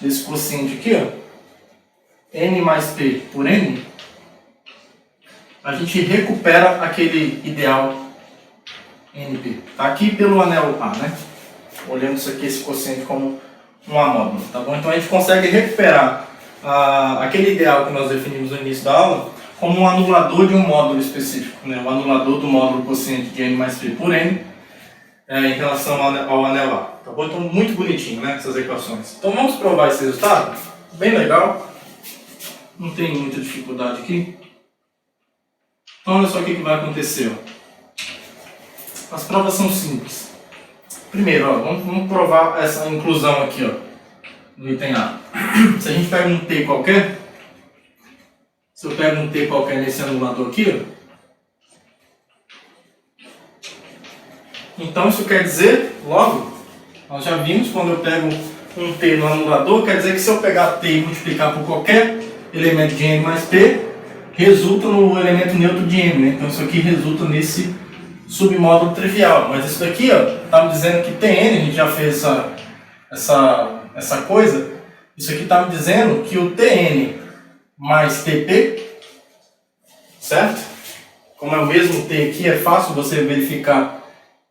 desse quociente aqui, ó, N mais P por N, a gente recupera aquele ideal NP. Tá aqui pelo anel A, né? Olhando isso aqui, esse quociente como um amódulo, tá bom? Então a gente consegue recuperar aquele ideal que nós definimos no início da aula como um anulador de um módulo específico, né? O anulador do módulo quociente de N mais P por N em relação ao anel A, tá bom? Então muito bonitinho, né? Essas equações. Então vamos provar esse resultado? Bem legal. Não tem muita dificuldade aqui. Então olha só o que vai acontecer. Ó. As provas são simples. Primeiro, ó, vamos provar essa inclusão aqui, ó, do item A. Se a gente pega um T qualquer, se eu pego um T qualquer nesse anulador aqui, ó, então isso quer dizer, logo, nós já vimos, quando eu pego um T no anulador, quer dizer que se eu pegar T e multiplicar por qualquer elemento de N mais P, resulta no elemento neutro de M, né? Então isso aqui resulta nesse submódulo trivial. Mas isso daqui, ó, está me dizendo que Tn, a gente já fez essa coisa, isso aqui está me dizendo que o Tn mais Tp, certo? Como é o mesmo T aqui, é fácil você verificar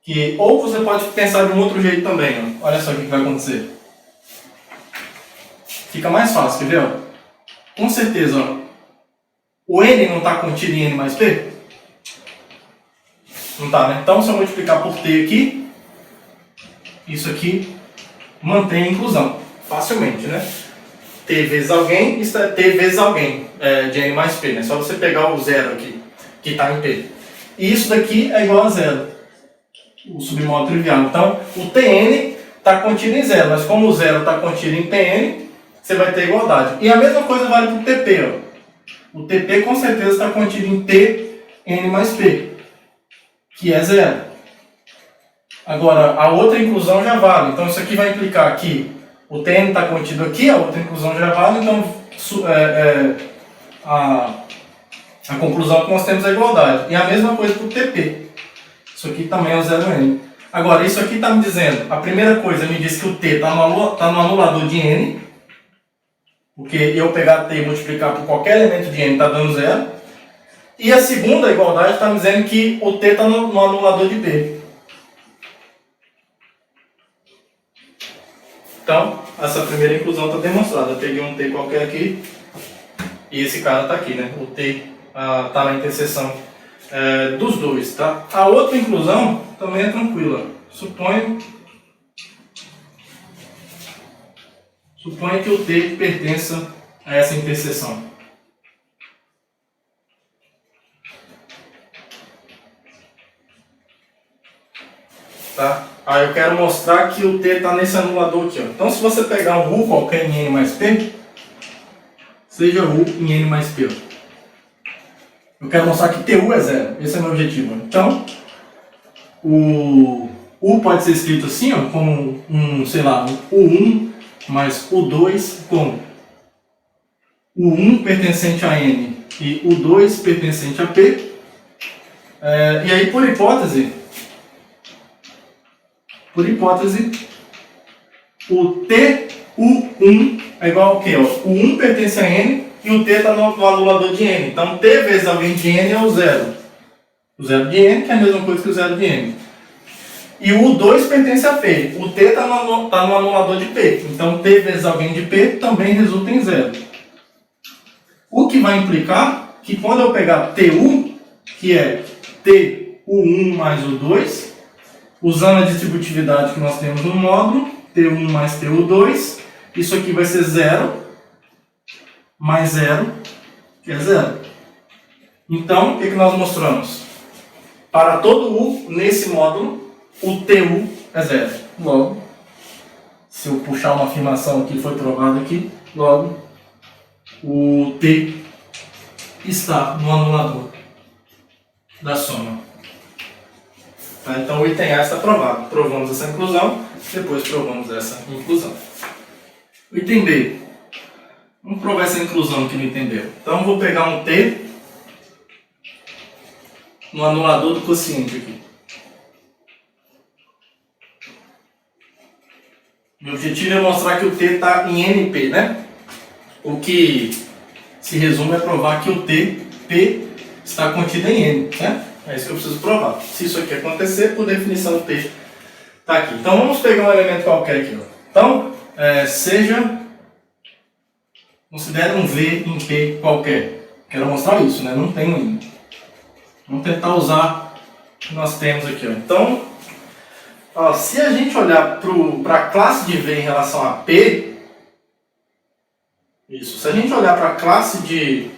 que, ou você pode pensar de um outro jeito também, ó. Olha só o que vai acontecer. Fica mais fácil, quer ver? Ó? Com certeza, ó, o N não está contido em N mais P? Não está, né? Então, se eu multiplicar por T aqui, isso aqui mantém a inclusão, facilmente, né? T vezes alguém, isso é T vezes alguém, de N mais P, né? Só você pegar o zero aqui, que está em P. E isso daqui é igual a zero, o submódulo trivial. Então, o Tn está contido em zero, mas como o zero está contido em Tn, você vai ter igualdade. E a mesma coisa vale para o Tp, ó. O Tp com certeza está contido em Tn mais P, que é zero. Agora, a outra inclusão já vale. Então, isso aqui vai implicar que o Tn está contido aqui, a outra inclusão já vale. Então, a conclusão que nós temos é a igualdade. E a mesma coisa para o Tp. Isso aqui também é o 0n. Agora, isso aqui está me dizendo, a primeira coisa me diz que o T está no anulador de N, porque eu pegar T e multiplicar por qualquer elemento de N está dando zero. E a segunda igualdade está me dizendo que o T está no anulador de P. Então, essa primeira inclusão está demonstrada. Eu peguei um T qualquer aqui e esse cara está aqui, né? O T está na interseção dos dois, tá? A outra inclusão também é tranquila. Suponho que o T pertença a essa interseção. Tá? Aí eu quero mostrar que o T está nesse anulador aqui. Ó. Então, se você pegar um U qualquer em N mais P, seja U em N mais P. Ó. Eu quero mostrar que TU é zero. Esse é o meu objetivo. Ó. Então, o U pode ser escrito assim, ó, como sei lá, U1 mais U2 com U1 pertencente a N e U2 pertencente a P. E aí, por hipótese, o TU1 é igual ao quê? O 1 pertence a N e o T está no anulador de N. Então, T vezes alguém de N é o zero. O zero de N, que é a mesma coisa que o zero de N. E o U2 pertence a P. O T está no anulador de P. Então, T vezes alguém de P também resulta em zero. O que vai implicar que quando eu pegar TU, que é TU1 mais U2, usando a distributividade que nós temos no módulo, T1 mais TU2, Isso aqui vai ser 0 mais 0, que é 0. Então, o que nós mostramos? Para todo U nesse módulo, o TU é 0. Logo, se eu puxar uma afirmação aqui, foi provado aqui, logo, o T está no anulador da soma. Tá? Então o item A está provado. Provamos essa inclusão, depois provamos essa inclusão. O item B. Vamos provar essa inclusão aqui no item B. Então vou pegar um T no anulador do quociente aqui. Meu objetivo é mostrar que o T está em NP, né? O que se resume é provar que o P está contido em N, né? É isso que eu preciso provar. Se isso aqui acontecer, por definição o T está aqui. Então vamos pegar um elemento qualquer aqui. Ó. Então, considere um V em P qualquer. Quero mostrar isso, né? Não tem ainda. Vamos tentar usar o que nós temos aqui. Ó. Então, ó, se a gente olhar para a classe de V em relação a P, se a gente olhar para a classe de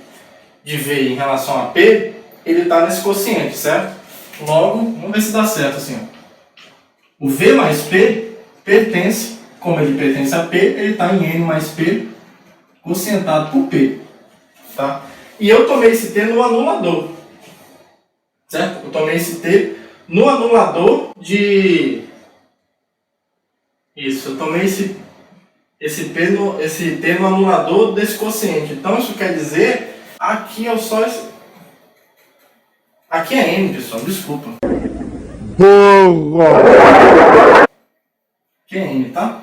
V em relação a P, ele está nesse quociente, certo? Logo, vamos ver se dá certo assim. Ó. O V mais P pertence, como ele pertence a P, ele está em N mais P, quocientado por P. Tá? E eu tomei esse T no anulador. Certo? Eu tomei esse T no anulador de... Isso, eu tomei esse T no anulador desse quociente. Então isso quer dizer, aqui é só esse... Aqui é N, pessoal, desculpa. Aqui é N, tá?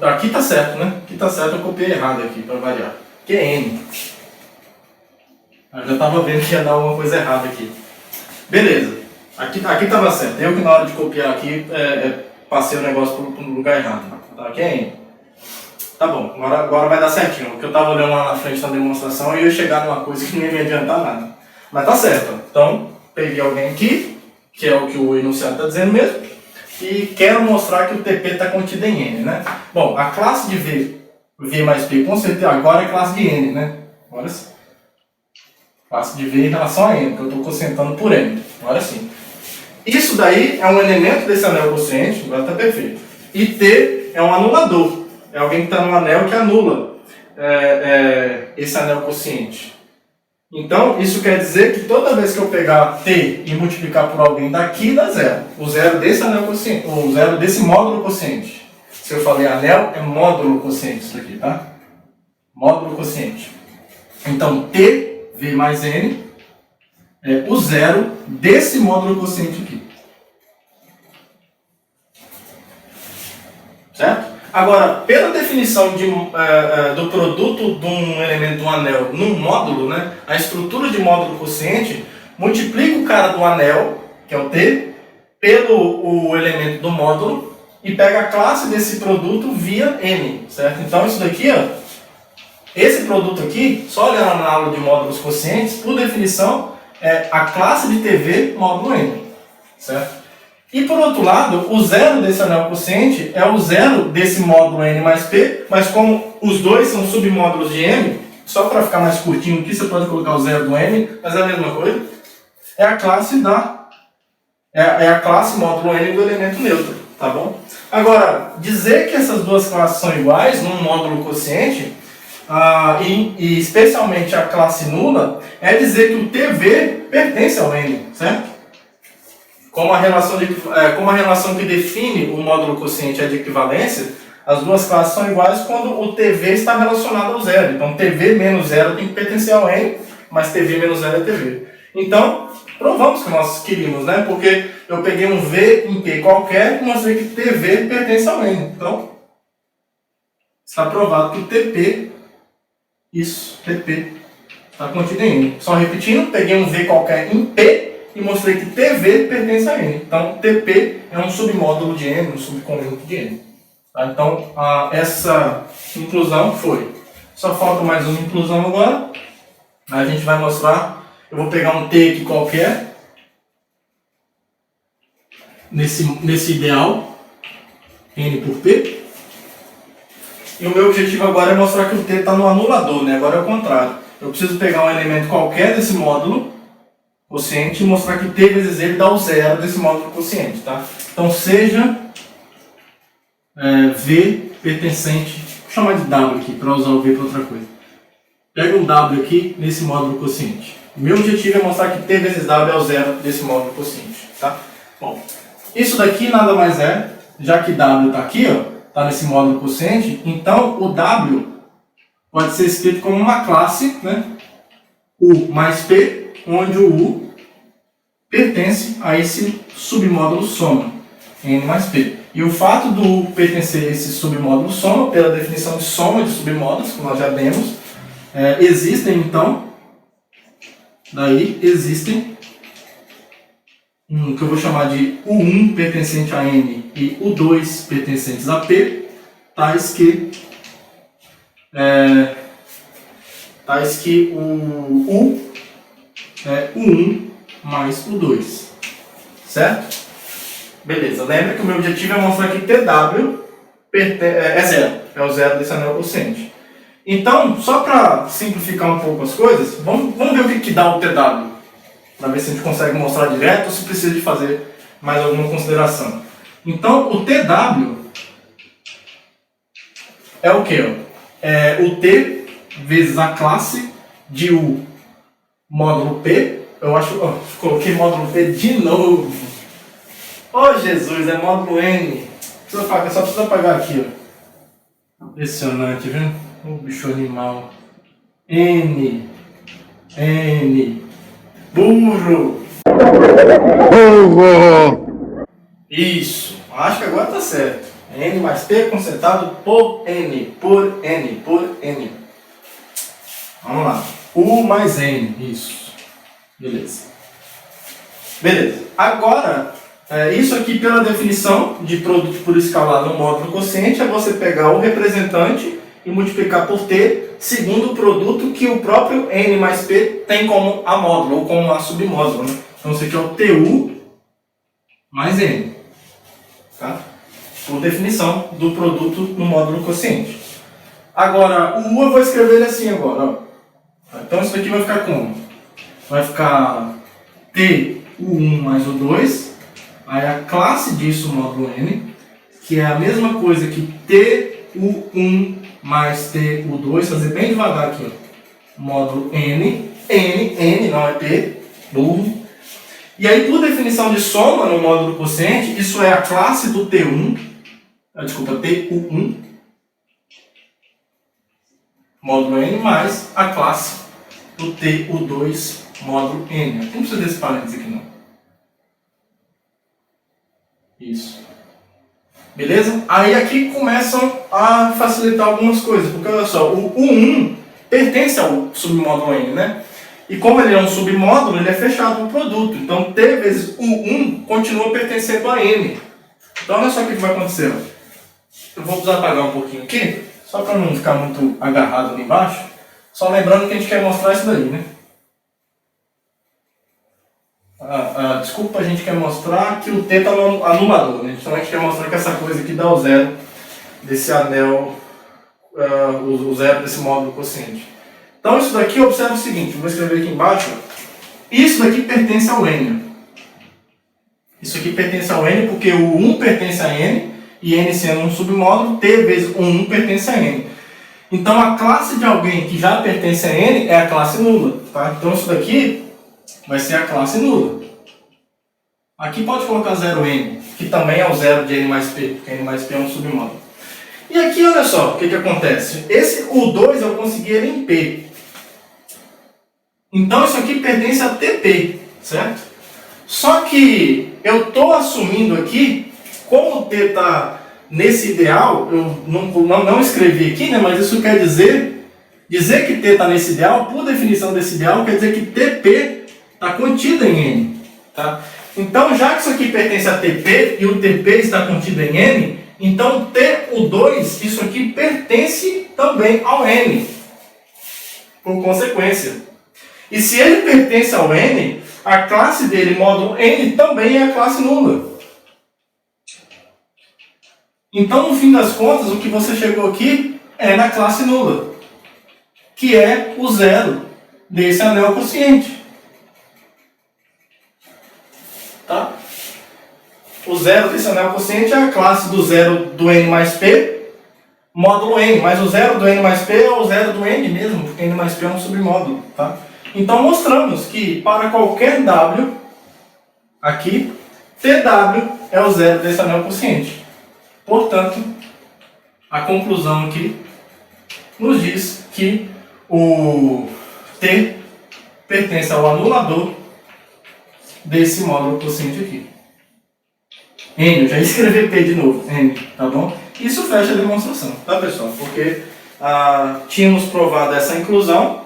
Aqui tá certo, né? Aqui tá certo, eu copiei errado aqui, para variar. Aqui é N. Eu já estava vendo que ia dar alguma coisa errada aqui. Beleza. Aqui estava certo. Eu que na hora de copiar aqui, passei o negócio para o lugar errado. Tá? Aqui é N. Tá bom, agora vai dar certinho. Porque eu estava olhando lá na frente da demonstração e eu ia chegar numa coisa que nem ia adiantar nada. Mas tá certo. Então, peguei alguém aqui, que é o que o enunciado está dizendo mesmo, e quero mostrar que o TP está contido em N, né? Bom, a classe de V mais P, com certeza, agora é classe de N, né? Agora sim. Classe de V em relação a N, que eu estou concentrando por N. Agora sim. Isso daí é um elemento desse anel quociente, agora está perfeito. E T é um anulador. É alguém que está no anel que anula esse anel quociente. Então, isso quer dizer que toda vez que eu pegar T e multiplicar por alguém daqui, dá zero. O zero desse anel quociente, o zero desse módulo quociente. Se eu falei anel, é módulo quociente isso aqui, tá? Módulo quociente. Então, T, V mais N, é o zero desse módulo quociente aqui. Certo? Agora, pela definição do produto de um elemento de um anel num módulo, né, a estrutura de módulo quociente multiplica o cara do anel, que é o T, pelo o elemento do módulo e pega a classe desse produto via N, certo? Então isso daqui, ó, esse produto aqui, só olhar na aula de módulos quocientes, por definição, é a classe de TV módulo N, certo? E por outro lado, o zero desse anel quociente é o zero desse módulo N mais P, mas como os dois são submódulos de M, só para ficar mais curtinho aqui, você pode colocar o zero do N, mas é a mesma coisa, é a classe a classe módulo N do elemento neutro, tá bom? Agora, dizer que essas duas classes são iguais num módulo quociente, e especialmente a classe nula, é dizer que o TV pertence ao N, certo? Como a relação que define o módulo quociente é de equivalência, as duas classes são iguais quando o TV está relacionado ao zero. Então, TV menos zero tem que pertencer ao N, mas TV menos zero é TV. Então, provamos que nós queríamos, né? Porque eu peguei um V em P qualquer e mostrei que TV pertence ao N. Então, está provado que o TP, TP, está contido em N. Só repetindo, peguei um V qualquer em P, e mostrei que TV pertence a N. Então, TP é um submódulo de N, um subconjunto de N. Tá? Então, essa inclusão foi. Só falta mais uma inclusão agora. A gente vai mostrar, eu vou pegar um T aqui qualquer, nesse ideal, N por P. E o meu objetivo agora é mostrar que o T está no anulador, né? Agora é o contrário. Eu preciso pegar um elemento qualquer desse módulo quociente e mostrar que T vezes ele dá o zero desse módulo quociente, tá? Então seja V pertencente, vou chamar de W aqui, para usar o V para outra coisa. Pega um W aqui nesse módulo quociente. O meu objetivo é mostrar que T vezes W é o zero desse módulo quociente, tá? Bom, isso daqui nada mais é, já que W está aqui, ó, está nesse módulo quociente, então o W pode ser escrito como uma classe, né? U mais P, onde o U pertence a esse submódulo soma, N mais P. E o fato do U pertencer a esse submódulo soma, pela definição de soma de submódulos, que nós já demos, existem então, daí existem que eu vou chamar de U1 pertencente a N e U2 pertencentes a P, tais que o U é U1 mais U2, certo? Beleza, lembra que o meu objetivo é mostrar que TW é zero, é o zero desse anel quociente. Então, só para simplificar um pouco as coisas, vamos ver o que dá o TW, para ver se a gente consegue mostrar direto ou se precisa de fazer mais alguma consideração. Então, o TW é o quê? É o T vezes a classe de U módulo P. Eu acho que coloquei módulo P de novo. Oh Jesus, é módulo N. Só precisa apagar aqui, ó. Impressionante, viu? O bicho animal. N. Burro. Isso. Acho que agora tá certo. N mais P concentrado por N. Por N. Vamos lá. U mais N. Isso. Beleza. Agora, isso aqui pela definição de produto por escalar no módulo quociente é você pegar o representante e multiplicar por T segundo o produto que o próprio N mais P tem como a módulo ou como a submódulo, né? Então isso aqui é o TU mais N, tá? Por definição do produto no módulo quociente. Agora, o U eu vou escrever ele assim agora, ó. Então isso aqui vai ficar como? Vai ficar TU1 mais U2, aí a classe disso, módulo N, que é a mesma coisa que TU1 mais TU2, fazer bem devagar aqui, ó. Módulo N, não é P, burro. E aí, por definição de soma no módulo quociente, isso é a classe do TU1, módulo N, mais a classe do TU2, módulo N. Não precisa desse parênteses aqui, não. Isso. Beleza? Aí aqui começam a facilitar algumas coisas, porque olha só, o U1 pertence ao submódulo N, né? E como ele é um submódulo, ele é fechado no produto. Então T vezes U1 continua pertencendo a N. Então olha só o que vai acontecer. Eu vou precisar apagar um pouquinho aqui, só para não ficar muito agarrado ali embaixo. Só lembrando que a gente quer mostrar isso daí, né? Desculpa, a gente quer mostrar que o T está no anulador, né? Então a gente quer mostrar que essa coisa aqui dá o zero desse anel, o zero desse módulo quociente. Então isso daqui, observa o seguinte, vou escrever aqui embaixo. Isso daqui pertence ao N. Isso aqui pertence ao N porque o 1 pertence a N, e N sendo um submódulo, T vezes o 1 pertence a N. Então a classe de alguém que já pertence a N é a classe nula, tá? Então isso daqui vai ser a classe nula. Aqui pode colocar 0N, que também é o zero de N mais P, porque N mais P é um submódulo. E aqui, olha só, o que acontece? Esse U2 eu consegui ele em P. Então isso aqui pertence a TP, certo? Só que eu estou assumindo aqui, como o T está nesse ideal, eu não escrevi aqui, né, mas isso quer dizer que T está nesse ideal, por definição desse ideal, quer dizer que TP está contido em N. Tá? Então, já que isso aqui pertence a TP e o TP está contido em N, então TU2, isso aqui pertence também ao N, por consequência. E se ele pertence ao N, a classe dele, módulo N, também é a classe nula. Então, no fim das contas, o que você chegou aqui é na classe nula, que é o zero desse anel quociente. Tá? O zero desse anel quociente é a classe do zero do n mais p, módulo n, mas o zero do n mais p é o zero do n mesmo, porque n mais p é um submódulo. Tá? Então mostramos que para qualquer w, aqui, tw é o zero desse anel quociente. Portanto, a conclusão aqui nos diz que o T pertence ao anulador desse módulo quociente aqui. N, eu já escrevi P de novo, N, tá bom? Isso fecha a demonstração, tá, pessoal? Porque tínhamos provado essa inclusão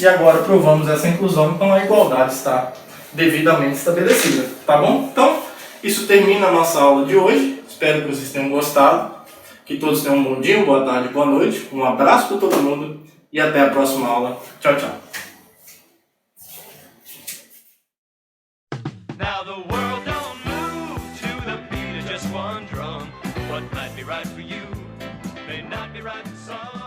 e agora provamos essa inclusão, então a igualdade está devidamente estabelecida, tá bom? Então, isso termina a nossa aula de hoje. Espero que vocês tenham gostado. Que todos tenham um bom dia, boa tarde, boa noite. Um abraço para todo mundo e até a próxima aula. Tchau, tchau. Now the world don't move to the beat of just one drum. What might be right for you may not be right for some.